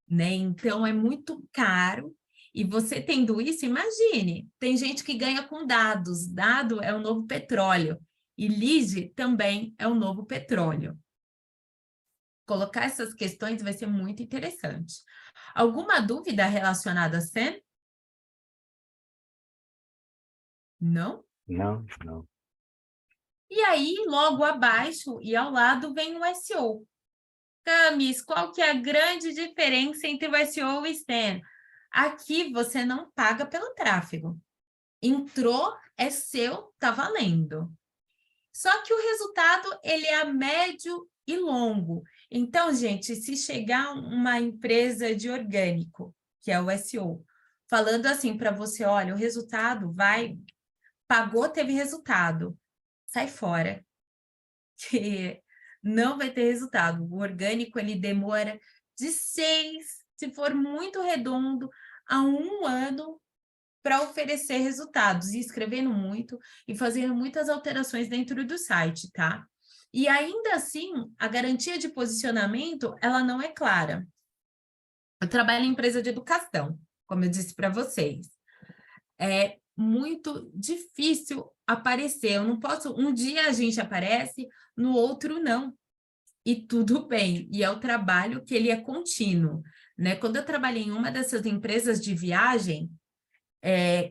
né? Então, é muito caro. E você tendo isso, imagine, tem gente que ganha com dados. Dado é o novo petróleo. E lead também é o novo petróleo. Colocar essas questões vai ser muito interessante. Alguma dúvida relacionada a SEM? Não? Não. E aí, logo abaixo e ao lado vem o SEO. Camis, qual que é a grande diferença entre o SEO e o SEM? Aqui você não paga pelo tráfego. Entrou, é seu, tá valendo. Só que o resultado, ele é a médio e longo. Então, gente, se chegar uma empresa de orgânico, que é o SEO, falando assim para você, olha, o resultado vai, pagou, teve resultado, sai fora, que não vai ter resultado. O orgânico, ele demora de 6, se for muito redondo, a 1 ano para oferecer resultados, e escrevendo muito e fazendo muitas alterações dentro do site, tá? E ainda assim, a garantia de posicionamento, ela não é clara. Eu trabalho em empresa de educação, como eu disse para vocês. muito difícil aparecer. Eu não posso, um dia a gente aparece, no outro não. E tudo bem, e é o trabalho que ele é contínuo, né? Quando eu trabalhei em uma dessas empresas de viagem,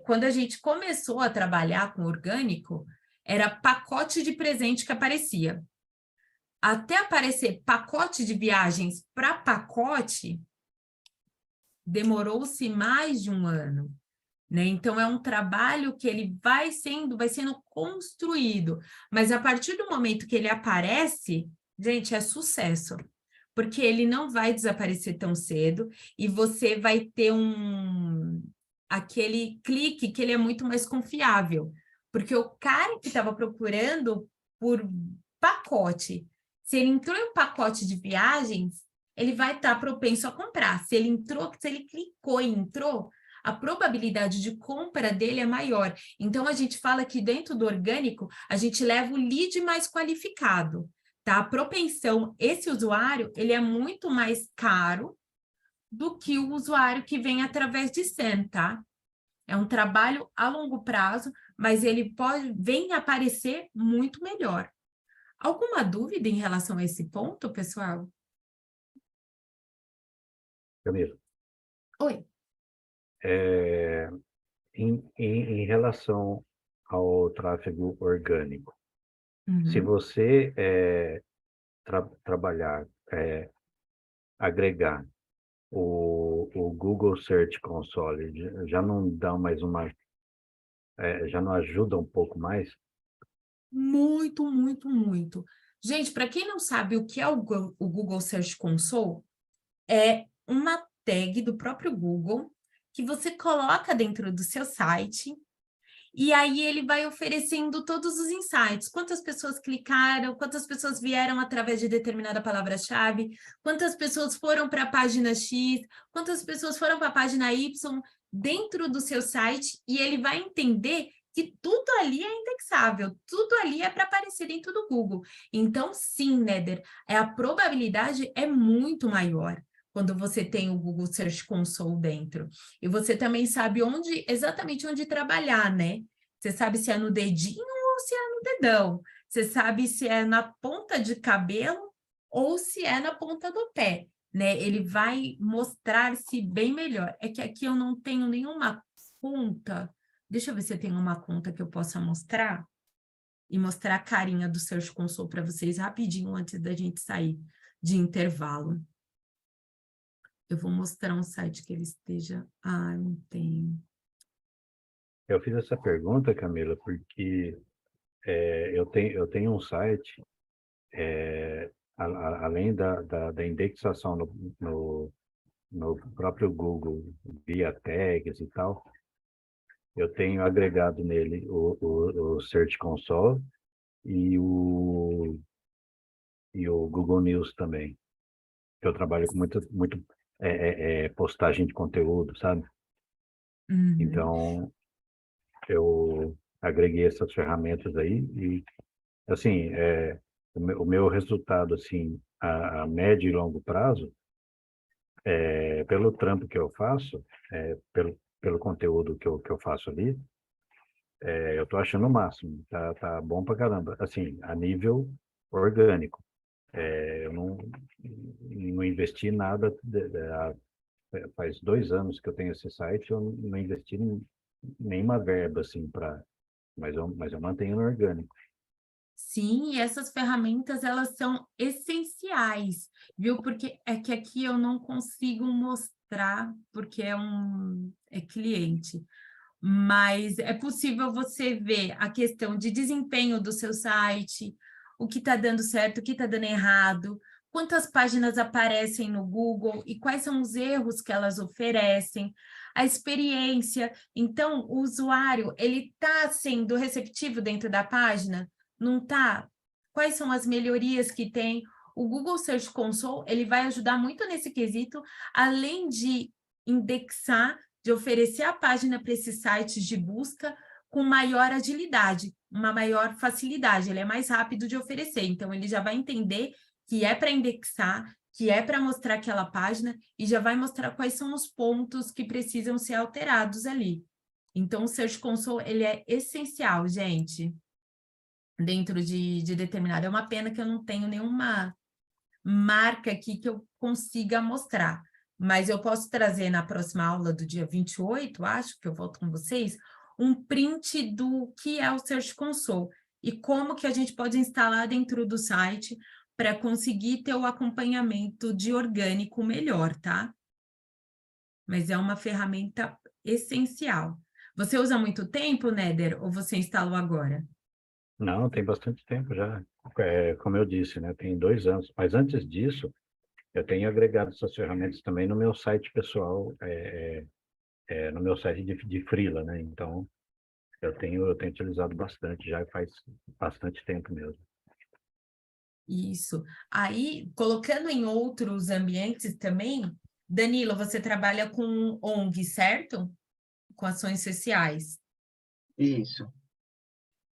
quando a gente começou a trabalhar com orgânico, era pacote de presente que aparecia. Até aparecer pacote de viagens para pacote, demorou-se mais de um ano, né? Então, é um trabalho que ele vai sendo construído, mas a partir do momento que ele aparece, gente, é sucesso, porque ele não vai desaparecer tão cedo e você vai ter aquele clique que ele é muito mais confiável, porque o cara que estava procurando por pacote, se ele entrou em um pacote de viagens, ele vai estar propenso a comprar. Se ele clicou e entrou, a probabilidade de compra dele é maior. Então, a gente fala que dentro do orgânico, a gente leva o lead mais qualificado, tá? A propensão, esse usuário, ele é muito mais caro do que o usuário que vem através de SEM, tá? É um trabalho a longo prazo, mas ele vem aparecer muito melhor. Alguma dúvida em relação a esse ponto, pessoal? Camila. Oi. Em relação ao tráfego orgânico, se você trabalhar, agregar o Google Search Console, já não dá mais já não ajuda um pouco mais? Muito, muito, muito. Gente, para quem não sabe o que é o Google Search Console, é uma tag do próprio Google que você coloca dentro do seu site e aí ele vai oferecendo todos os insights. Quantas pessoas clicaram, quantas pessoas vieram através de determinada palavra-chave, quantas pessoas foram para a página X, quantas pessoas foram para a página Y dentro do seu site e ele vai entender que tudo ali é indexável, tudo ali é para aparecer dentro do Google. Então, sim, Néder, a probabilidade é muito maior quando você tem o Google Search Console dentro. E você também sabe exatamente onde trabalhar, né? Você sabe se é no dedinho ou se é no dedão. Você sabe se é na ponta de cabelo ou se é na ponta do pé, né? Ele vai mostrar-se bem melhor. É que aqui eu não tenho nenhuma conta. Deixa eu ver se eu tenho uma conta que eu possa mostrar e mostrar a carinha do Search Console para vocês rapidinho antes da gente sair de intervalo. Eu vou mostrar um site que ele esteja... Ah, não tem. Eu fiz essa pergunta, Camila, porque eu tenho um site, além da indexação no próprio Google, via tags e tal, eu tenho agregado nele o Search Console e o Google News também. Eu trabalho com muito postagem de conteúdo, sabe? Então, eu agreguei essas ferramentas aí e, assim, o meu resultado, assim, a médio e longo prazo, pelo trampo que eu faço, pelo conteúdo que eu faço ali, eu estou achando o máximo, tá bom pra caramba, assim, a nível orgânico. Eu não investi nada, faz 2 anos que eu tenho esse site, eu não investi nenhuma verba, assim, mas eu mantenho no orgânico. Sim, e essas ferramentas, elas são essenciais, viu? Porque é que aqui eu não consigo mostrar, porque é cliente. Mas é possível você ver a questão de desempenho do seu site, o que está dando certo, o que está dando errado, quantas páginas aparecem no Google e quais são os erros que elas oferecem, a experiência. Então, o usuário, ele está sendo receptivo dentro da página? Não está? Quais são as melhorias que tem? O Google Search Console, ele vai ajudar muito nesse quesito, além de indexar, de oferecer a página para esses sites de busca com maior agilidade, uma maior facilidade, ele é mais rápido de oferecer, então ele já vai entender que é para indexar, que é para mostrar aquela página e já vai mostrar quais são os pontos que precisam ser alterados ali. Então, o Search Console, ele é essencial, gente, dentro de determinado. É uma pena que eu não tenho nenhuma marca aqui que eu consiga mostrar, mas eu posso trazer na próxima aula do dia 28, acho que eu volto com vocês, um print do que é o Search Console e como que a gente pode instalar dentro do site para conseguir ter o acompanhamento de orgânico melhor, tá? Mas é uma ferramenta essencial. Você usa muito tempo, Néder, ou você instalou agora? Não, tem bastante tempo já. Como eu disse, né? Tem 2 anos. Mas antes disso, eu tenho agregado essas ferramentas também no meu site pessoal, no meu site de freela, né? Então, eu tenho utilizado bastante, já faz bastante tempo mesmo. Isso. Aí, colocando em outros ambientes também, Danilo, você trabalha com ONG, certo? Com ações sociais. Isso.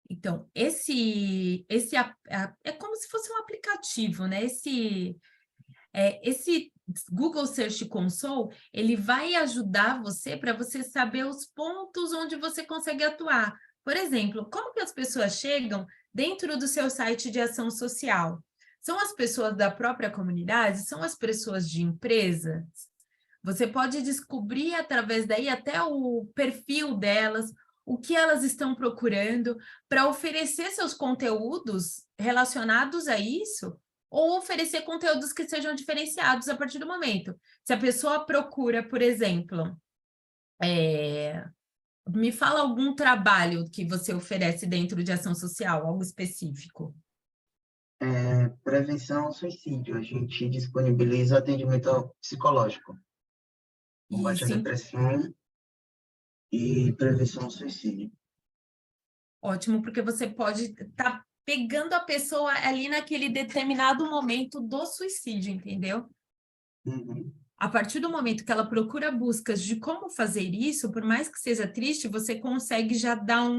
Então, é como se fosse um aplicativo, né? Esse Google Search Console, ele vai ajudar você para você saber os pontos onde você consegue atuar. Por exemplo, como que as pessoas chegam dentro do seu site de ação social? São as pessoas da própria comunidade? São as pessoas de empresas? Você pode descobrir através daí até o perfil delas, o que elas estão procurando, para oferecer seus conteúdos relacionados a isso, ou oferecer conteúdos que sejam diferenciados a partir do momento. Se a pessoa procura, por exemplo, me fala algum trabalho que você oferece dentro de ação social, algo específico. Prevenção ao suicídio. A gente disponibiliza atendimento psicológico, combate à depressão e prevenção ao suicídio. Ótimo, porque você pode estar pegando a pessoa ali naquele determinado momento do suicídio, entendeu? Uhum. A partir do momento que ela procura buscas de como fazer isso, por mais que seja triste, você consegue já dar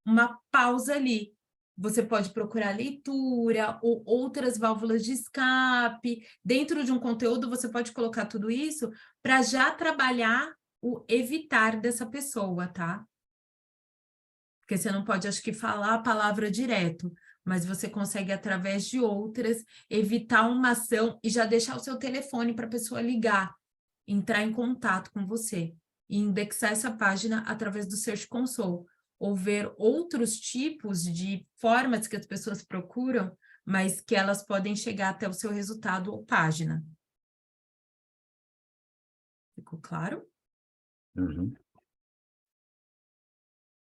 uma pausa ali. Você pode procurar leitura ou outras válvulas de escape. Dentro de um conteúdo, você pode colocar tudo isso para já trabalhar o evitar dessa pessoa, tá? Porque você não pode, acho que, falar a palavra direto, mas você consegue, através de outras, evitar uma ação e já deixar o seu telefone para a pessoa ligar, entrar em contato com você e indexar essa página através do Search Console, ou ver outros tipos de formas que as pessoas procuram, mas que elas podem chegar até o seu resultado ou página. Ficou claro? Uhum.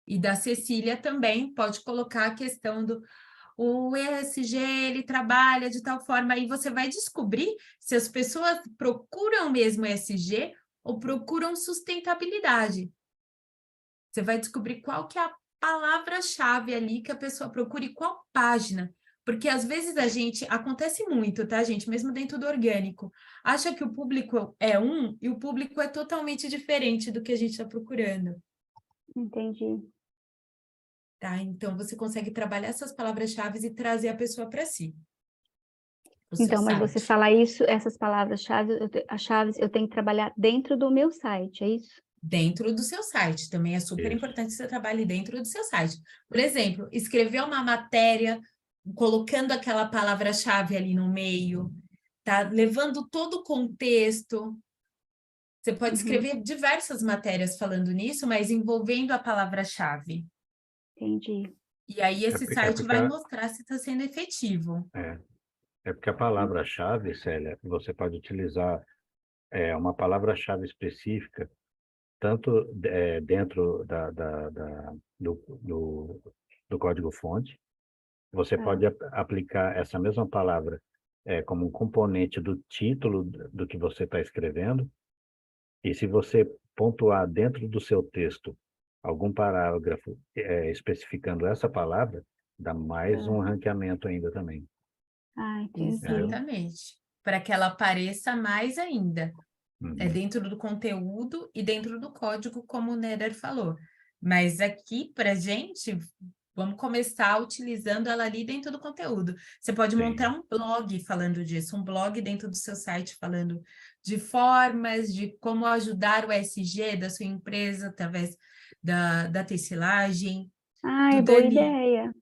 E da Cecília também pode colocar a questão do o ESG, ele trabalha de tal forma, aí você vai descobrir se as pessoas procuram mesmo ESG ou procuram sustentabilidade. Você vai descobrir qual que é a palavra-chave ali que a pessoa procura e qual página. Porque às vezes acontece muito, tá, gente? Mesmo dentro do orgânico, acha que o público é um e o público é totalmente diferente do que a gente está procurando. Entendi. Tá, então você consegue trabalhar essas palavras-chave e trazer a pessoa para si. Então, mas você falar isso, essas palavras-chave, eu tenho que trabalhar dentro do meu site, é isso? Dentro do seu site. Também é super importante que você trabalhe dentro do seu site. Por exemplo, escrever uma matéria, colocando aquela palavra-chave ali no meio, tá? Levando todo o contexto. Você pode escrever diversas matérias falando nisso, mas envolvendo a palavra-chave. Entendi. E aí esse site vai mostrar se está sendo efetivo. É porque a palavra-chave, Célia, você pode utilizar uma palavra-chave específica, tanto dentro do código-fonte, você pode aplicar essa mesma palavra como um componente do título do que você está escrevendo, e se você pontuar dentro do seu texto algum parágrafo especificando essa palavra, dá mais um ranqueamento ainda também. Entendi. Exatamente. Para que ela apareça mais ainda. É dentro do conteúdo e dentro do código, como o Néder falou. Mas aqui, para a gente, vamos começar utilizando ela ali dentro do conteúdo. Você pode montar um blog falando disso, um blog dentro do seu site falando de formas, de como ajudar o ESG da sua empresa através da tecelagem. Ah, é boa ideia.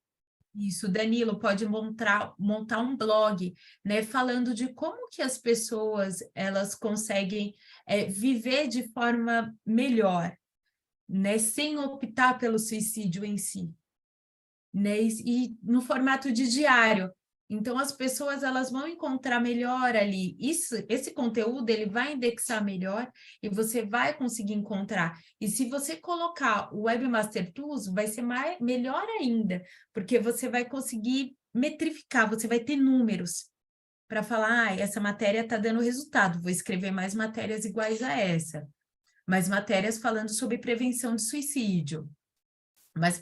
Isso, Danilo pode montar um blog, né, falando de como que as pessoas elas conseguem viver de forma melhor, né, sem optar pelo suicídio em si, né, e no formato de diário. Então, as pessoas elas vão encontrar melhor ali. Esse conteúdo ele vai indexar melhor e você vai conseguir encontrar. E se você colocar o Webmaster Tools, vai ser melhor ainda, porque você vai conseguir metrificar, você vai ter números para falar, essa matéria está dando resultado, vou escrever mais matérias iguais a essa. Mais matérias falando sobre prevenção de suicídio. Mais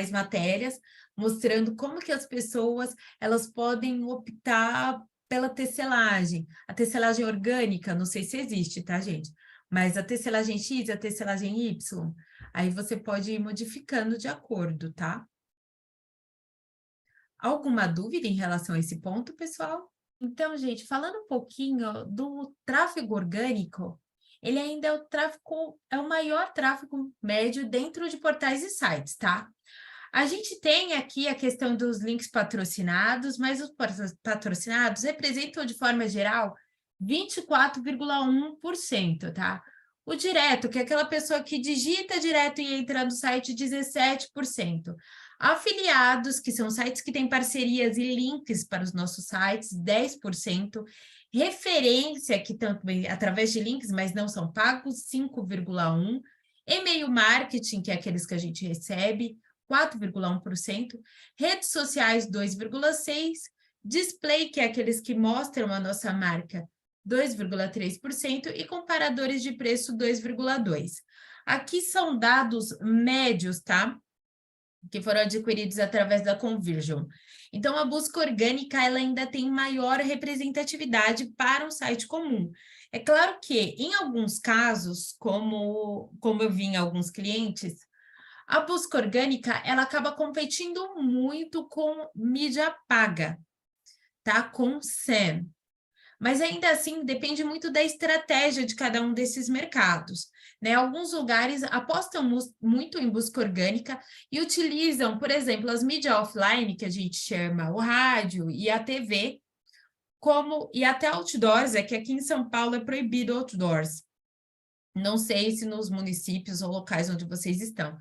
matérias mostrando como que as pessoas elas podem optar pela tecelagem. A tecelagem orgânica, não sei se existe, tá, gente? Mas a tecelagem X, a tecelagem Y, aí você pode ir modificando de acordo, tá? Alguma dúvida em relação a esse ponto, pessoal? Então, gente, falando um pouquinho do tráfego orgânico, ele ainda é o maior tráfego médio dentro de portais e sites, tá? A gente tem aqui a questão dos links patrocinados, mas os patrocinados representam, de forma geral, 24,1%, tá? O direto, que é aquela pessoa que digita direto e entra no site, 17%. Afiliados, que são sites que têm parcerias e links para os nossos sites, 10%. Referência, que também através de links, mas não são pagos, 5,1%. E-mail marketing, que é aqueles que a gente recebe, 4,1%. Redes sociais, 2,6%. Display, que é aqueles que mostram a nossa marca, 2,3%. E comparadores de preço, 2,2%. Aqui são dados médios, tá? Que foram adquiridos através da Conversion. Então, a busca orgânica ela ainda tem maior representatividade para um site comum. É claro que, em alguns casos, como eu vi em alguns clientes, a busca orgânica ela acaba competindo muito com mídia paga, tá? Com SEM. Mas ainda assim, depende muito da estratégia de cada um desses mercados, né? Alguns lugares apostam muito em busca orgânica e utilizam, por exemplo, as mídias offline, que a gente chama o rádio e a TV, e até outdoors, é que aqui em São Paulo é proibido outdoors. Não sei se nos municípios ou locais onde vocês estão,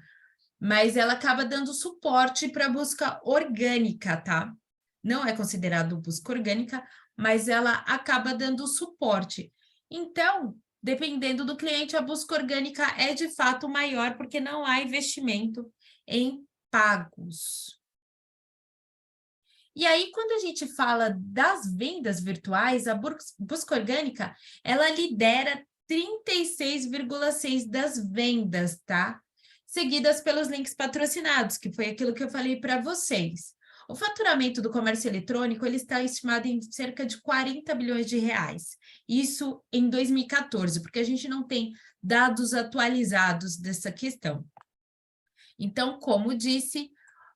mas ela acaba dando suporte para a busca orgânica, tá? Não é considerado busca orgânica, mas ela acaba dando suporte. Então, dependendo do cliente, a busca orgânica é de fato maior, porque não há investimento em pagos. E aí, quando a gente fala das vendas virtuais, a busca orgânica, ela lidera 36,6% das vendas, tá? Seguidas pelos links patrocinados, que foi aquilo que eu falei para vocês. O faturamento do comércio eletrônico ele está estimado em cerca de 40 bilhões de reais. Isso em 2014, porque a gente não tem dados atualizados dessa questão. Então, como disse,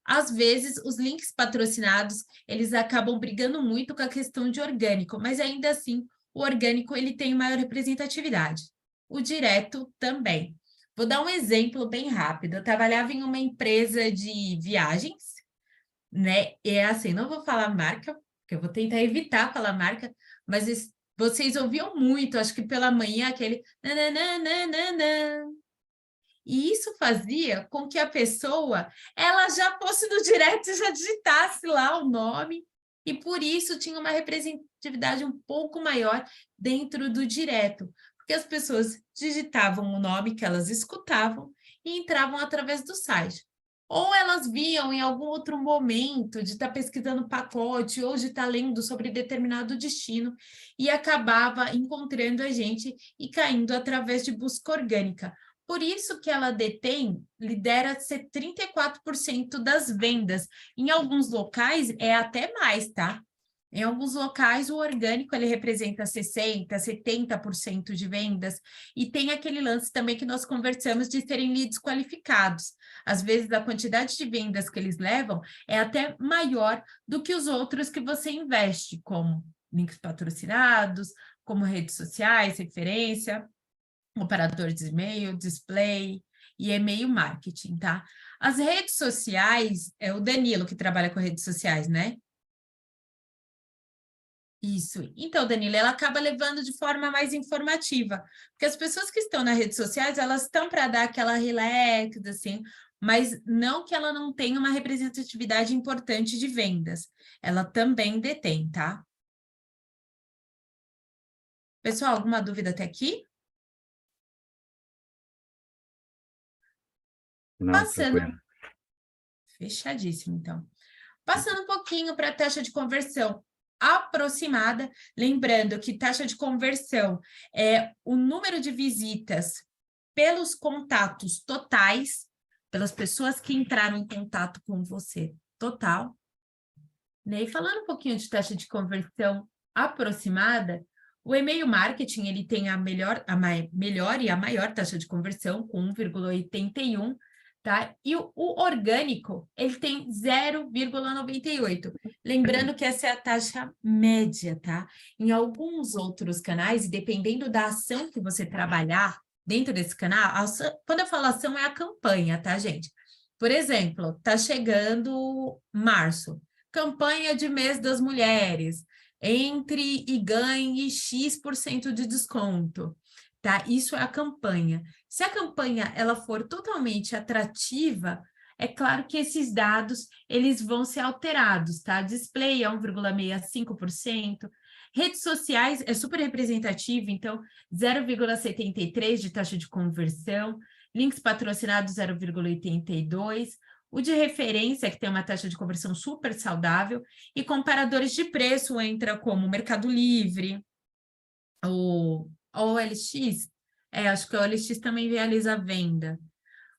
às vezes os links patrocinados, eles acabam brigando muito com a questão de orgânico, mas ainda assim, o orgânico ele tem maior representatividade. O direto também. Vou dar um exemplo bem rápido. Eu trabalhava em uma empresa de viagens, né? E é assim, não vou falar marca, porque eu vou tentar evitar falar marca, mas vocês ouviam muito, acho que pela manhã, aquele nananana. E isso fazia com que a pessoa, ela já fosse no direto e já digitasse lá o nome, e por isso tinha uma representatividade um pouco maior dentro do direto, porque as pessoas digitavam o nome que elas escutavam e entravam através do site. Ou elas viam em algum outro momento de estar pesquisando pacote ou de estar lendo sobre determinado destino e acabava encontrando a gente e caindo através de busca orgânica. Por isso que ela lidera 34% das vendas. Em alguns locais é até mais, tá? Em alguns locais, o orgânico ele representa 60%, 70% de vendas, e tem aquele lance também que nós conversamos de serem leads qualificados. Às vezes, a quantidade de vendas que eles levam é até maior do que os outros que você investe, como links patrocinados, como redes sociais, referência, operador de e-mail, display. e e-mail marketing, tá? As redes sociais, é o Danilo que trabalha com redes sociais, né? Isso. Então, Danilo, ela acaba levando de forma mais informativa, porque as pessoas que estão nas redes sociais, elas estão para dar aquela relax, assim, mas não que ela não tenha uma representatividade importante de vendas. Ela também detém, tá? Pessoal, alguma dúvida até aqui? Não, Passando... tranquilo. Fechadíssimo, então. Passando um pouquinho para a taxa de conversão aproximada, lembrando que taxa de conversão é o número de visitas pelos contatos totais, pelas pessoas que entraram em contato com você, total. Né? E falando um pouquinho de taxa de conversão aproximada, o e-mail marketing ele tem a melhor e a maior taxa de conversão, com 1,81, tá? E o orgânico, ele tem 0,98. Lembrando que essa é a taxa média, tá? Em alguns outros canais, e dependendo da ação que você trabalhar dentro desse canal, quando eu falo ação, é a campanha, tá, gente? Por exemplo, tá chegando março, campanha de mês das mulheres, entre e ganhe X% de desconto, tá? Isso é a campanha. Se a campanha ela for totalmente atrativa, é claro que esses dados eles vão ser alterados, tá? Display é 1,65%, redes sociais é super representativo, então 0,73 de taxa de conversão, links patrocinados 0,82%, o de referência, que tem uma taxa de conversão super saudável, e comparadores de preço entra como o Mercado Livre, o OLX, acho que o OLX também realiza venda,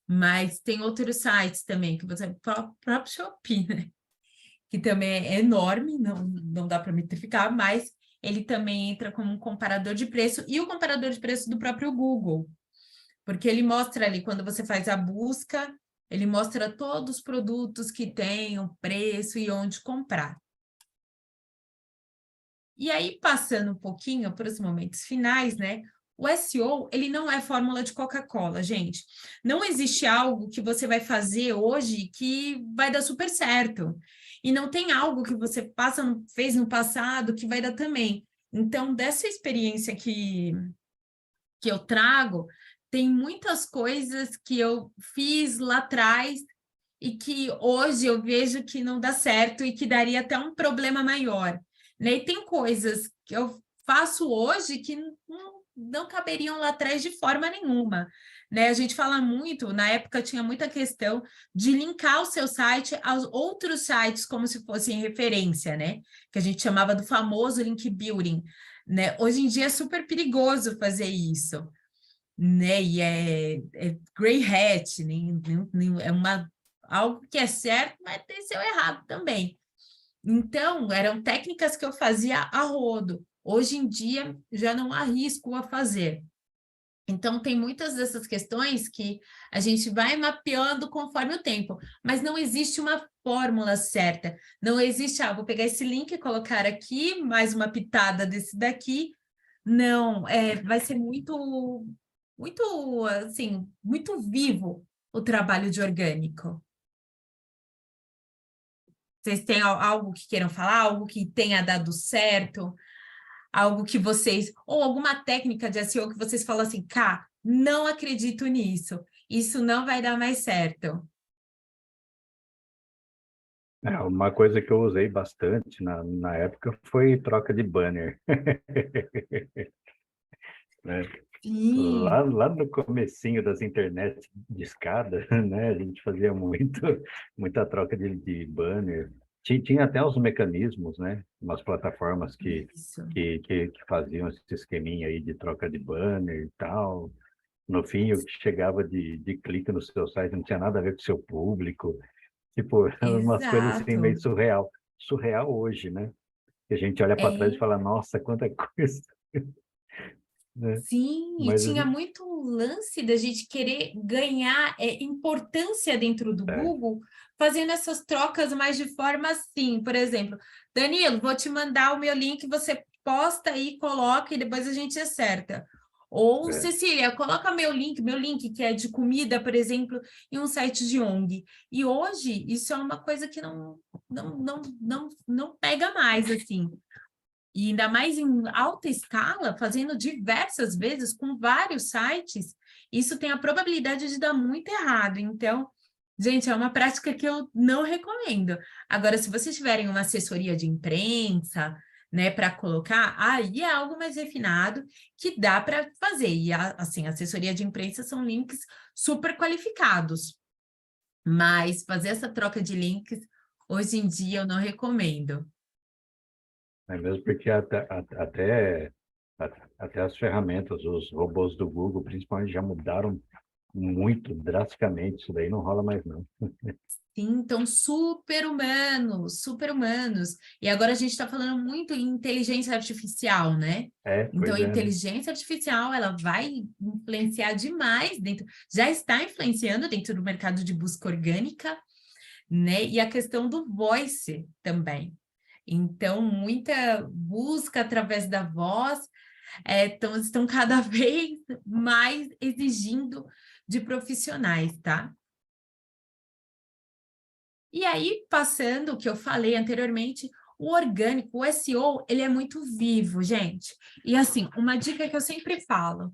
mas tem outros sites também, que você, o próprio Shopee, né? Que também é enorme, não dá para metrificar, mas ele também entra como um comparador de preço, e o comparador de preço do próprio Google, porque ele mostra ali, quando você faz a busca, ele mostra todos os produtos que tem, o preço e onde comprar. E aí, passando um pouquinho para os momentos finais, né? O SEO, ele não é fórmula de Coca-Cola, gente. Não existe algo que você vai fazer hoje que vai dar super certo. E não tem algo que você fez no passado que vai dar também. Então, dessa experiência que eu trago, tem muitas coisas que eu fiz lá atrás e que hoje eu vejo que não dá certo e que daria até um problema maior, né? E tem coisas que eu faço hoje que não caberiam lá atrás de forma nenhuma, né? A gente fala muito, na época tinha muita questão de linkar o seu site aos outros sites como se fossem referência, né? Que a gente chamava do famoso link building, né? Hoje em dia é super perigoso fazer isso, né? E é grey hat, é algo que é certo, mas tem seu errado também. Então, eram técnicas que eu fazia a rodo. Hoje em dia, já não arrisco a fazer. Então, tem muitas dessas questões que a gente vai mapeando conforme o tempo, mas não existe uma fórmula certa. Não existe, vou pegar esse link e colocar aqui, mais uma pitada desse daqui. Não, vai ser muito, assim, muito vivo o trabalho de orgânico. Vocês têm algo que queiram falar? Algo que tenha dado certo? Algo que vocês... Ou alguma técnica de SEO que vocês falam assim, não acredito nisso. Isso não vai dar mais certo. Uma coisa que eu usei bastante na época foi troca de banner. Né? Lá no comecinho das internet de escada, né? A gente fazia muita troca de banner. Tinha até os mecanismos, né? Umas plataformas que faziam esse esqueminha aí de troca de banner e tal. No fim, o que chegava de clique no seu site não tinha nada a ver com o seu público. Tipo, umas coisas assim meio surreal. Surreal hoje, né? Que a gente olha para trás e fala, nossa, quanta coisa. Né? Sim, mas tinha muito lance da gente querer ganhar importância dentro do Google, fazendo essas trocas mais de forma assim. Por exemplo, Danilo, vou te mandar o meu link, você posta aí, coloca e depois a gente acerta. Ou, Cecília, coloca meu link que é de comida, por exemplo, em um site de ONG. E hoje, isso é uma coisa que não pega mais, assim. E ainda mais em alta escala, fazendo diversas vezes com vários sites, isso tem a probabilidade de dar muito errado. Então, gente, é uma prática que eu não recomendo. Agora, se vocês tiverem uma assessoria de imprensa, né, para colocar, aí é algo mais refinado que dá para fazer. E, assim, assessoria de imprensa são links super qualificados. Mas fazer essa troca de links, hoje em dia, eu não recomendo. É mesmo porque até as ferramentas, os robôs do Google, principalmente, já mudaram muito drasticamente. Isso daí não rola mais, não. Sim, então super-humanos. E agora a gente está falando muito em inteligência artificial, né? Então, a inteligência artificial, ela vai influenciar demais já está influenciando dentro do mercado de busca orgânica, né? E a questão do voice também. Então, muita busca através da voz, estão cada vez mais exigindo de profissionais, tá? E aí, passando o que eu falei anteriormente, o orgânico, o SEO, ele é muito vivo, gente. E assim, uma dica que eu sempre falo,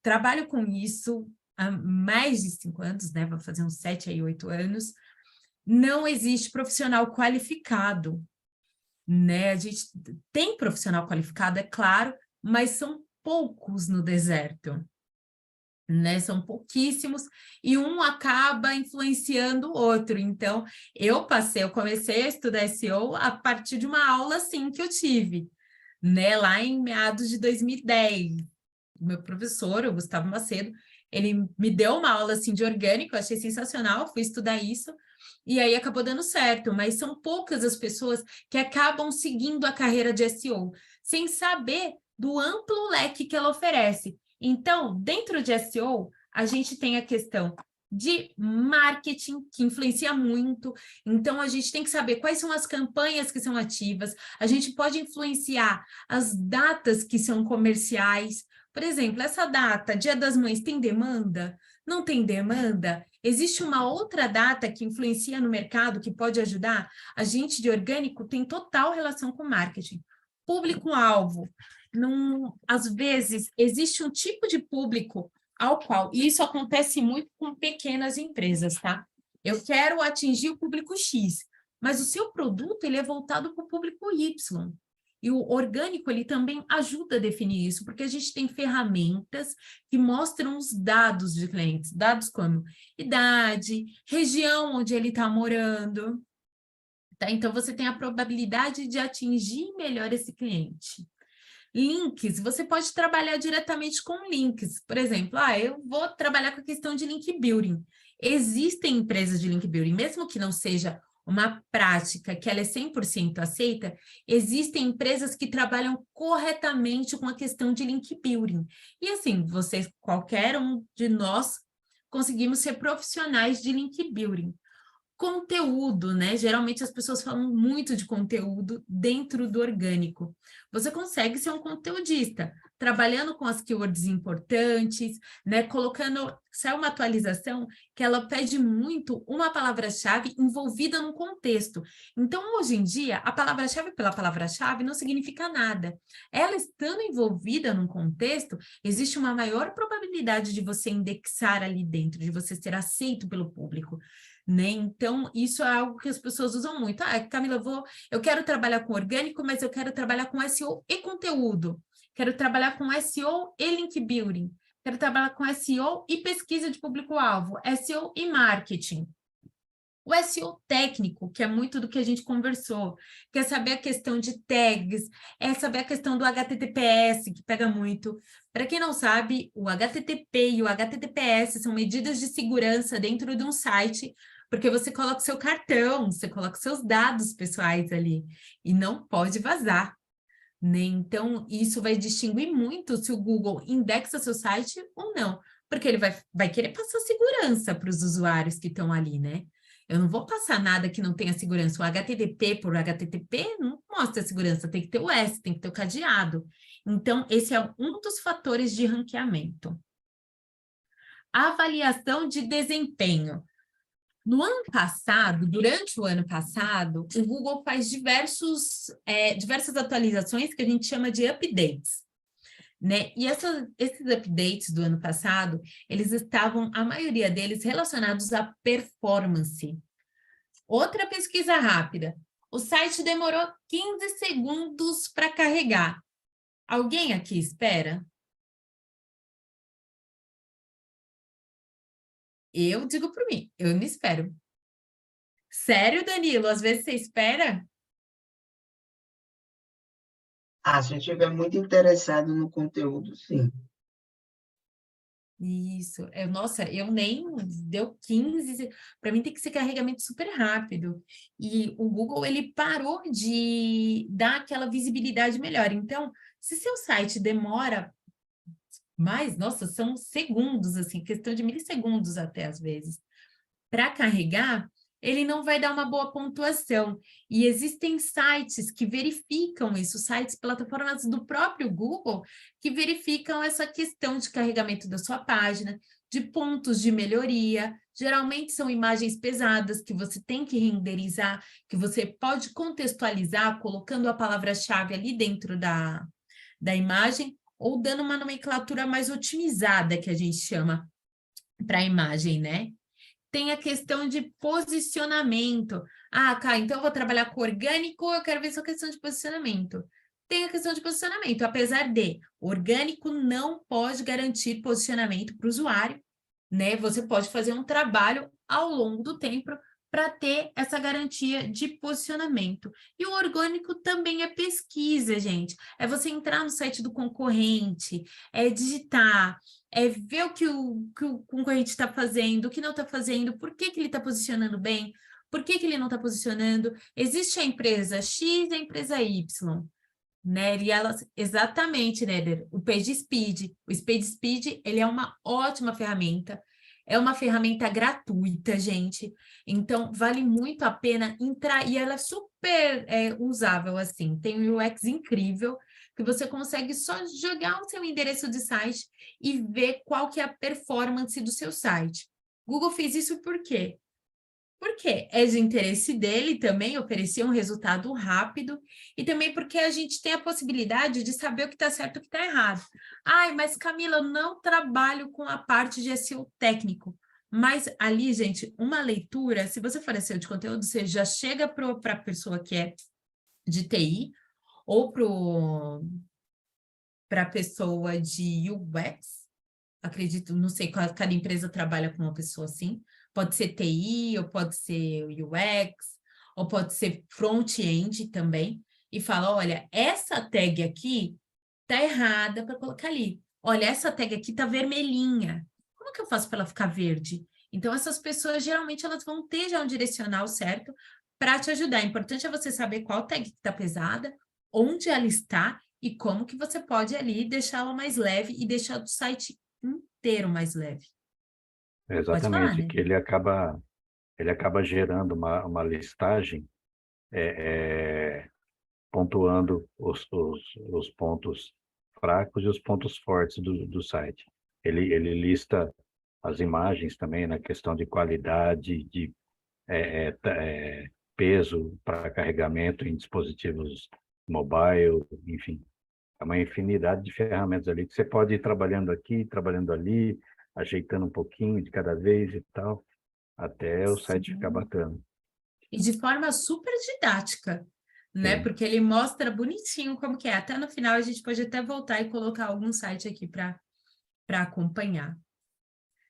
trabalho com isso há mais de 5 anos, né? Vou fazer uns 7 aí, 8 anos. Não existe profissional qualificado, né? A gente tem profissional qualificado, é claro, mas são poucos no deserto. Né? São pouquíssimos, e um acaba influenciando o outro. Então, eu comecei a estudar SEO a partir de uma aula, assim, que eu tive, né? Lá em meados de 2010. O meu professor, o Gustavo Macedo, ele me deu uma aula, assim, de orgânico, eu achei sensacional, fui estudar isso, e aí acabou dando certo, mas são poucas as pessoas que acabam seguindo a carreira de SEO, sem saber do amplo leque que ela oferece. Então, dentro de SEO, a gente tem a questão de marketing, que influencia muito. Então, a gente tem que saber quais são as campanhas que são ativas. A gente pode influenciar as datas que são comerciais. Por exemplo, essa data, Dia das Mães, tem demanda? Não tem demanda? Existe uma outra data que influencia no mercado, que pode ajudar? A gente de orgânico tem total relação com marketing. Público-alvo. Às vezes, existe um tipo de público ao qual, e isso acontece muito com pequenas empresas, tá? Eu quero atingir o público X, mas o seu produto ele é voltado para o público Y. E o orgânico, ele também ajuda a definir isso, porque a gente tem ferramentas que mostram os dados de clientes, dados como idade, região onde ele está morando, tá? Então, você tem a probabilidade de atingir melhor esse cliente. Links, você pode trabalhar diretamente com links. Por exemplo, eu vou trabalhar com a questão de link building. Existem empresas de link building, mesmo que não seja uma prática que ela é 100% aceita, existem empresas que trabalham corretamente com a questão de link building. E assim, qualquer um de nós, conseguimos ser profissionais de link building. Conteúdo, né? Geralmente as pessoas falam muito de conteúdo dentro do orgânico. Você consegue ser um conteudista, trabalhando com as keywords importantes, né? Saiu uma atualização que ela pede muito uma palavra-chave envolvida num contexto. Então, hoje em dia, a palavra-chave pela palavra-chave não significa nada. Ela estando envolvida num contexto, existe uma maior probabilidade de você indexar ali dentro, de você ser aceito pelo público. Né? Então, isso é algo que as pessoas usam muito. Camila, eu quero trabalhar com orgânico, mas eu quero trabalhar com SEO e conteúdo. Quero trabalhar com SEO e link building. Quero trabalhar com SEO e pesquisa de público-alvo. SEO e marketing. O SEO técnico, que é muito do que a gente conversou, quer saber a questão de tags, saber a questão do HTTPS, que pega muito. Para quem não sabe, o HTTP e o HTTPS são medidas de segurança dentro de um site, porque você coloca o seu cartão, você coloca os seus dados pessoais ali, e não pode vazar. Né? Então, isso vai distinguir muito se o Google indexa seu site ou não, porque ele vai querer passar segurança para os usuários que estão ali, né? Eu não vou passar nada que não tenha segurança. O HTTP por HTTP não mostra segurança, tem que ter o S, tem que ter o cadeado. Então, esse é um dos fatores de ranqueamento. Avaliação de desempenho. No ano passado, durante o ano passado, o Google faz diversas atualizações que a gente chama de updates, né? E esses updates do ano passado, eles estavam, a maioria deles, relacionados à performance. Outra pesquisa rápida. O site demorou 15 segundos para carregar. Alguém aqui espera? Eu digo por mim, eu não espero. Sério, Danilo? Às vezes você espera? Ah, se eu estiver muito interessado no conteúdo, sim. Isso. Nossa, eu nem... Deu 15... Para mim tem que ser carregamento super rápido. E o Google, ele parou de dar aquela visibilidade melhor. Então, se seu site demora mais, nossa, são segundos, assim, questão de milissegundos até, às vezes, para carregar, ele não vai dar uma boa pontuação. E existem sites que verificam isso, sites, plataformas do próprio Google, que verificam essa questão de carregamento da sua página, de pontos de melhoria. Geralmente são imagens pesadas que você tem que renderizar, que você pode contextualizar, colocando a palavra-chave ali dentro da imagem, ou dando uma nomenclatura mais otimizada, que a gente chama, para a imagem, né? Tem a questão de posicionamento. Ah, Cá, então eu vou trabalhar com orgânico, eu quero ver só a questão de posicionamento. Tem a questão de posicionamento, apesar de orgânico não pode garantir posicionamento para o usuário, né? Você pode fazer um trabalho ao longo do tempo para ter essa garantia de posicionamento. E o orgânico também é pesquisa, gente. É você entrar no site do concorrente, é digitar, é ver o que o concorrente está fazendo, o que não está fazendo, por que ele está posicionando bem, por que ele não está posicionando. Existe a empresa X e a empresa Y, né? E elas, exatamente, né? O PageSpeed. O PageSpeed, ele é uma ótima ferramenta. É uma ferramenta gratuita, gente. Então, vale muito a pena entrar. E ela é super usável, assim. Tem um UX incrível, que você consegue só jogar o seu endereço de site e ver qual que é a performance do seu site. Google fez isso por quê? Porque é de interesse dele também oferecer um resultado rápido e também porque a gente tem a possibilidade de saber o que está certo e o que está errado. Ai, mas Camila, eu não trabalho com a parte de SEO técnico. Mas ali, gente, uma leitura, se você for SEO de conteúdo, você já chega para a pessoa que é de TI ou para a pessoa de UX, acredito, não sei, cada empresa trabalha com uma pessoa assim, pode ser TI, ou pode ser UX, ou pode ser front-end também, e fala, olha, essa tag aqui tá errada para colocar ali. Olha, essa tag aqui tá vermelhinha. Como que eu faço para ela ficar verde? Então, essas pessoas, geralmente, elas vão ter já um direcional certo para te ajudar. O importante é você saber qual tag que tá pesada, onde ela está, e como que você pode ali deixá-la mais leve e deixar o site inteiro mais leve. Exatamente, falar, né? que ele acaba gerando uma listagem pontuando os pontos fracos e os pontos fortes do site. Ele lista as imagens também na questão de qualidade, de peso para carregamento em dispositivos mobile, enfim. É uma infinidade de ferramentas ali que você pode ir trabalhando aqui, trabalhando ali, ajeitando um pouquinho de cada vez e tal, até o site ficar bacana. E de forma super didática, né? Sim. Porque ele mostra bonitinho como que é. Até no final a gente pode até voltar e colocar algum site aqui para acompanhar.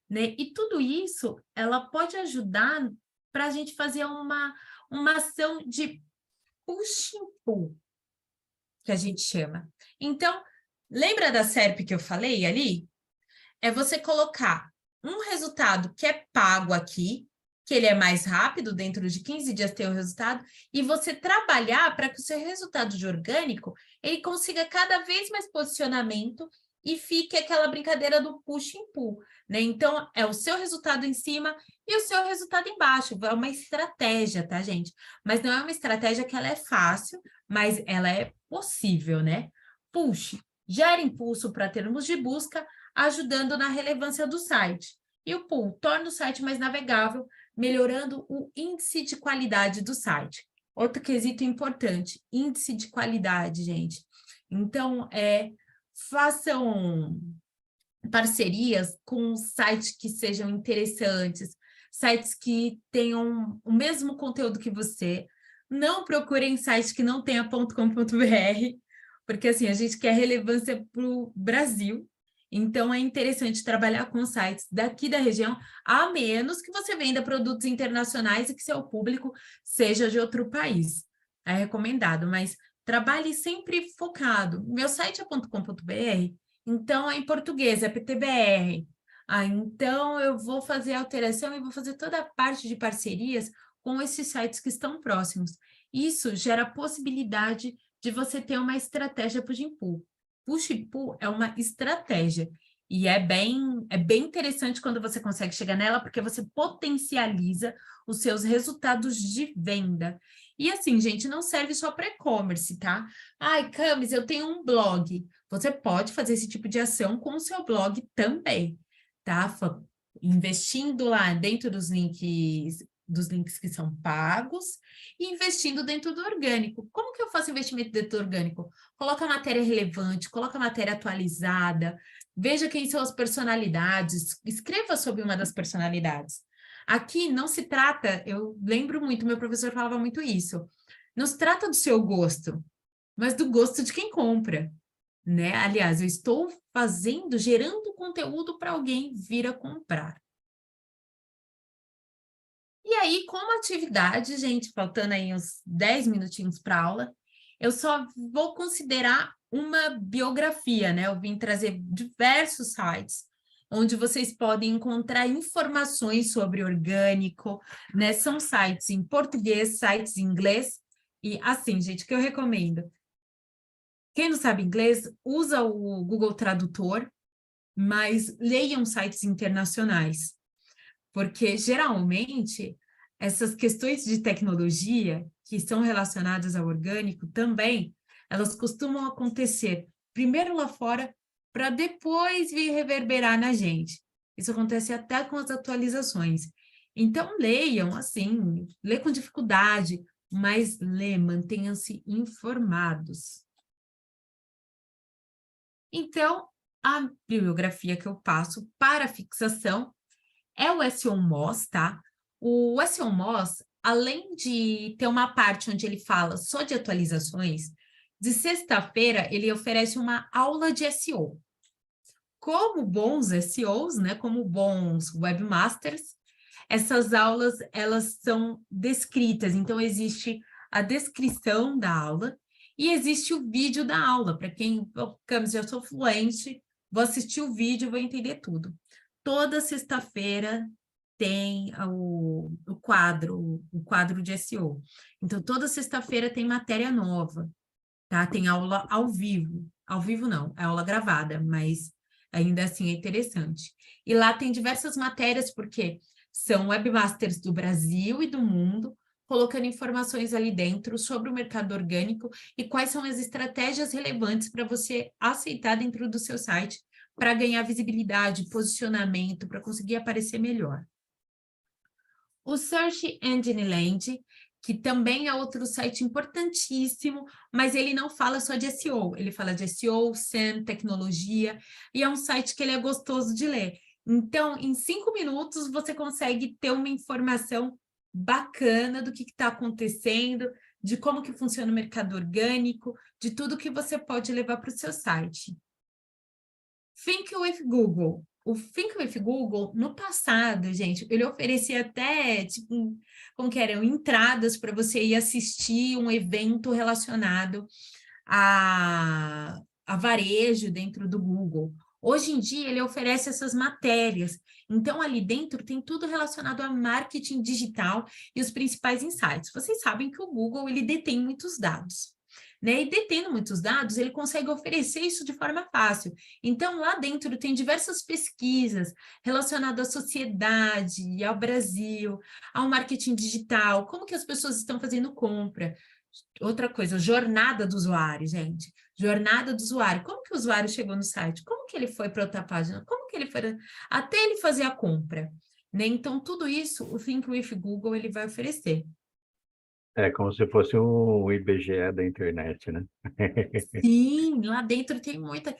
Né? E tudo isso, ela pode ajudar para a gente fazer uma ação de push and pull, que a gente chama. Então, lembra da SERP que eu falei ali? É você colocar um resultado que é pago aqui, que ele é mais rápido, dentro de 15 dias ter o resultado, e você trabalhar para que o seu resultado de orgânico, ele consiga cada vez mais posicionamento e fique aquela brincadeira do push and pull, né? Então, é o seu resultado em cima e o seu resultado embaixo. É uma estratégia, tá, gente? Mas não é uma estratégia que ela é fácil, mas ela é possível, né? Push, gera impulso para termos de busca, ajudando na relevância do site. E o pull, torna o site mais navegável, melhorando o índice de qualidade do site. Outro quesito importante, índice de qualidade, gente. Então, façam parcerias com sites que sejam interessantes, sites que tenham o mesmo conteúdo que você. Não procurem sites que não tenha .com.br, porque assim, a gente quer relevância para o Brasil. Então, é interessante trabalhar com sites daqui da região, a menos que você venda produtos internacionais e que seu público seja de outro país. É recomendado, mas trabalhe sempre focado. Meu site é .com.br, então é em português, é PTBR. Então eu vou fazer a alteração e vou fazer toda a parte de parcerias com esses sites que estão próximos. Isso gera a possibilidade de você ter uma estratégia push and pull. Push and pull é uma estratégia. E é bem interessante quando você consegue chegar nela, porque você potencializa os seus resultados de venda. E assim, gente, não serve só para e-commerce, tá? Ai, Camis, eu tenho um blog. Você pode fazer esse tipo de ação com o seu blog também, tá? Investindo lá dentro dos links que são pagos e investindo dentro do orgânico. Como que eu faço investimento dentro do orgânico? Coloca matéria relevante, coloca matéria atualizada, veja quem são as personalidades, escreva sobre uma das personalidades. Aqui não se trata, eu lembro muito, meu professor falava muito isso, não se trata do seu gosto, mas do gosto de quem compra, né? Aliás, eu estou gerando conteúdo para alguém vir a comprar. E aí, como atividade, gente, faltando aí uns 10 minutinhos para aula, eu só vou considerar uma biografia, né? Eu vim trazer diversos sites onde vocês podem encontrar informações sobre orgânico, né? São sites em português, sites em inglês, e assim, gente, que eu recomendo. Quem não sabe inglês, usa o Google Tradutor, mas leiam sites internacionais, porque geralmente essas questões de tecnologia que estão relacionadas ao orgânico também, elas costumam acontecer primeiro lá fora, para depois vir reverberar na gente. Isso acontece até com as atualizações. Então, leiam, assim, lê com dificuldade, mas mantenham-se informados. Então, a bibliografia que eu passo para fixação é o SEO Moz, tá? O SEO Moz, além de ter uma parte onde ele fala só de atualizações, de sexta-feira ele oferece uma aula de SEO. Como bons SEOs, né? Como bons webmasters, essas aulas, elas são descritas. Então, existe a descrição da aula e existe o vídeo da aula. Para quem, Camis, já sou fluente, vou assistir o vídeo, vou entender tudo. Toda sexta-feira tem o quadro de SEO. Então, toda sexta-feira tem matéria nova, tá? Tem aula ao vivo. Ao vivo não, é aula gravada, mas ainda assim é interessante. E lá tem diversas matérias, porque são webmasters do Brasil e do mundo, colocando informações ali dentro sobre o mercado orgânico e quais são as estratégias relevantes para você aceitar dentro do seu site para ganhar visibilidade, posicionamento, para conseguir aparecer melhor. O Search Engine Land, que também é outro site importantíssimo, mas ele não fala só de SEO, ele fala de SEO, SEM, tecnologia, e é um site que ele é gostoso de ler. Então, em 5 minutos, você consegue ter uma informação bacana do que está acontecendo, de como que funciona o mercado orgânico, de tudo que você pode levar para o seu site. Think with Google. O Think with Google, no passado, gente, ele oferecia até, tipo, como que eram, entradas para você ir assistir um evento relacionado a varejo dentro do Google. Hoje em dia, ele oferece essas matérias. Então, ali dentro tem tudo relacionado a marketing digital e os principais insights. Vocês sabem que o Google, ele detém muitos dados. né? E detendo muitos dados, ele consegue oferecer isso de forma fácil. Então, lá dentro tem diversas pesquisas relacionadas à sociedade, ao Brasil, ao marketing digital, como que as pessoas estão fazendo compra. Outra coisa, jornada do usuário, gente. Jornada do usuário. Como que o usuário chegou no site? Como que ele foi para outra página? Como que ele foi até ele fazer a compra? Né? Então, tudo isso o Think with Google ele vai oferecer. É como se fosse o IBGE da internet, né? Sim, lá dentro tem muita...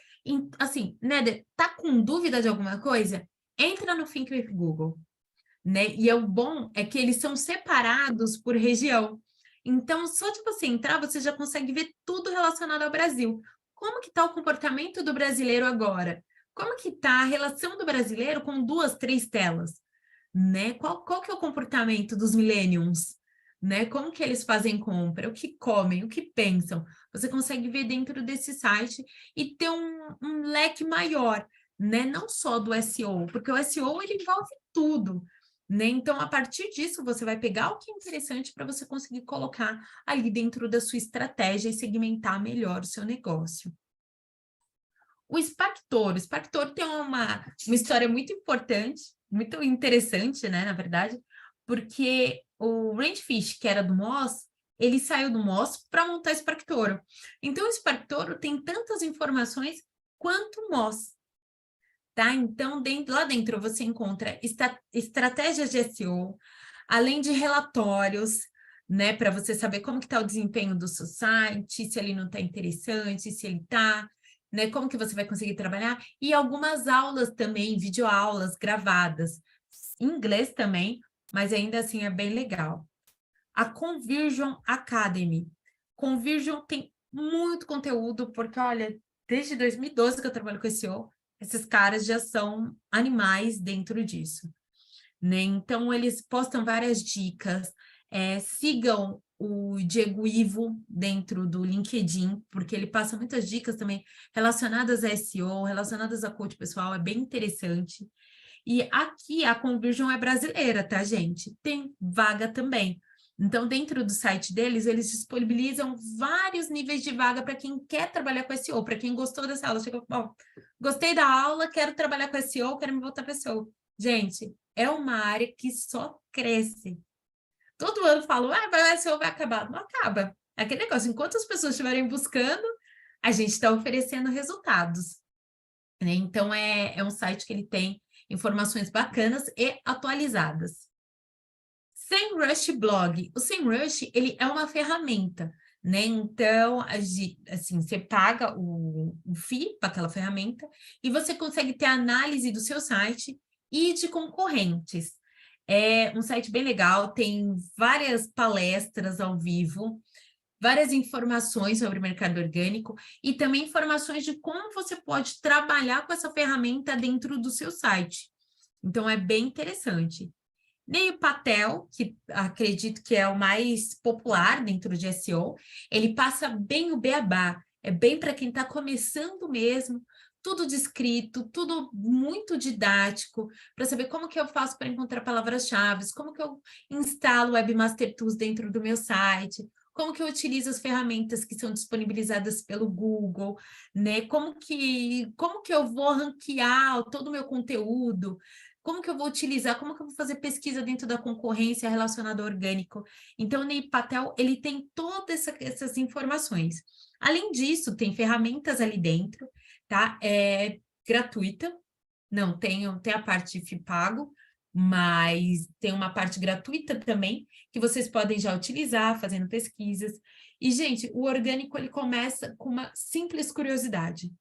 Assim, né, tá com dúvida de alguma coisa? Entra no Think with Google. Né? E o bom é que eles são separados por região. Então, só de você entrar, você já consegue ver tudo relacionado ao Brasil. Como que está o comportamento do brasileiro agora? Como que está a relação do brasileiro com 2, 3 telas? Né? Qual que é o comportamento dos millennials? Né? Como que eles fazem compra? O que comem? O que pensam? Você consegue ver dentro desse site e ter um leque maior, né? Não só do SEO, porque o SEO ele envolve tudo. Né? Então, a partir disso, você vai pegar o que é interessante para você conseguir colocar ali dentro da sua estratégia e segmentar melhor o seu negócio. O Sparktor tem uma história muito importante, muito interessante, né, na verdade, porque o Randfish, que era do Moz, ele saiu do Moz para montar o Sparktor. Então, o Sparktor tem tantas informações quanto o Moz. Tá? Então, lá dentro você encontra estratégias de SEO, além de relatórios, né, para você saber como que está o desempenho do seu site, se ele não está interessante, se ele está, né, como que você vai conseguir trabalhar, e algumas aulas também, videoaulas gravadas, em inglês também, mas ainda assim é bem legal. A Conversion Academy. Conversion tem muito conteúdo, porque, olha, desde 2012 que eu trabalho com SEO, esses caras já são animais dentro disso, né? Então, eles postam várias dicas, sigam o Diego Ivo dentro do LinkedIn, porque ele passa muitas dicas também relacionadas a SEO, relacionadas a coach pessoal, é bem interessante. E aqui a Conversion é brasileira, tá, gente? Tem vaga também. Então, dentro do site deles, eles disponibilizam vários níveis de vaga para quem quer trabalhar com SEO, para quem gostou dessa aula. Chegou, bom, gostei da aula, quero trabalhar com SEO, quero me voltar para SEO. Gente, é uma área que só cresce. Todo ano falo, o SEO vai acabar. Não acaba. É aquele negócio, enquanto as pessoas estiverem buscando, a gente está oferecendo resultados. Né? Então, é um site que ele tem informações bacanas e atualizadas. SEMrush Blog. O SEMrush, ele é uma ferramenta, né? Então, assim, você paga o FII para aquela ferramenta e você consegue ter análise do seu site e de concorrentes. É um site bem legal, tem várias palestras ao vivo, várias informações sobre o mercado orgânico e também informações de como você pode trabalhar com essa ferramenta dentro do seu site. Então, é bem interessante. Neil Patel, que acredito que é o mais popular dentro de SEO, ele passa bem o beabá, é bem para quem está começando mesmo, tudo descrito, tudo muito didático, para saber como que eu faço para encontrar palavras-chave, como que eu instalo o Webmaster Tools dentro do meu site, como que eu utilizo as ferramentas que são disponibilizadas pelo Google, né? Como que eu vou ranquear todo o meu conteúdo, como que eu vou utilizar, como que eu vou fazer pesquisa dentro da concorrência relacionada ao orgânico. Então, o Neil Patel, ele tem todas essas informações. Além disso, tem ferramentas ali dentro, tá? É gratuita, não, tem a parte FII pago, mas tem uma parte gratuita também, que vocês podem já utilizar, fazendo pesquisas. E, gente, o orgânico, ele começa com uma simples curiosidade.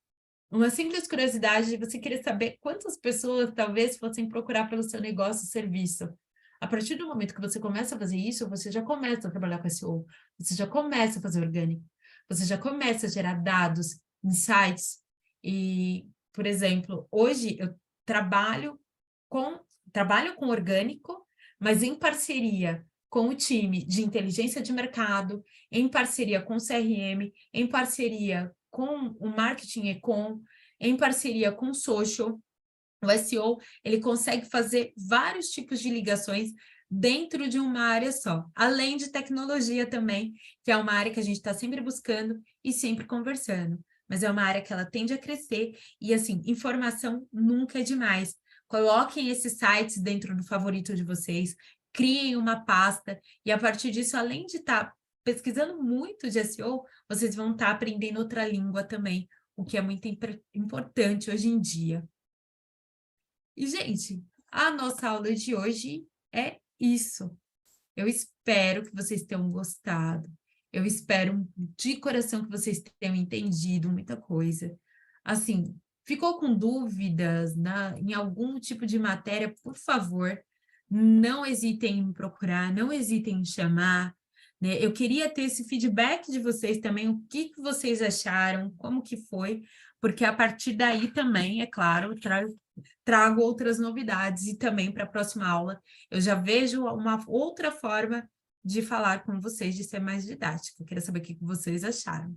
Uma simples curiosidade de você querer saber quantas pessoas talvez fossem procurar pelo seu negócio ou serviço. A partir do momento que você começa a fazer isso, você já começa a trabalhar com SEO, você já começa a fazer orgânico, você já começa a gerar dados, insights. E, por exemplo, hoje eu trabalho com orgânico, mas em parceria com o time de inteligência de mercado, em parceria com o CRM, em parceria com o marketing e-com, em parceria com o social. O SEO, ele consegue fazer vários tipos de ligações dentro de uma área só, além de tecnologia também, que é uma área que a gente está sempre buscando e sempre conversando, mas é uma área que ela tende a crescer e, assim, informação nunca é demais. Coloquem esses sites dentro do favorito de vocês, criem uma pasta e, a partir disso, além de estar pesquisando muito de SEO, vocês vão estar aprendendo outra língua também, o que é muito importante hoje em dia. E, gente, a nossa aula de hoje é isso. Eu espero que vocês tenham gostado. Eu espero de coração que vocês tenham entendido muita coisa. Assim, ficou com dúvidas em algum tipo de matéria, por favor, não hesitem em procurar, não hesitem em chamar, né? Eu queria ter esse feedback de vocês também, o que vocês acharam, como que foi, porque a partir daí também, é claro, trago outras novidades e também para a próxima aula eu já vejo uma outra forma de falar com vocês, de ser mais didática. Eu queria saber o que vocês acharam.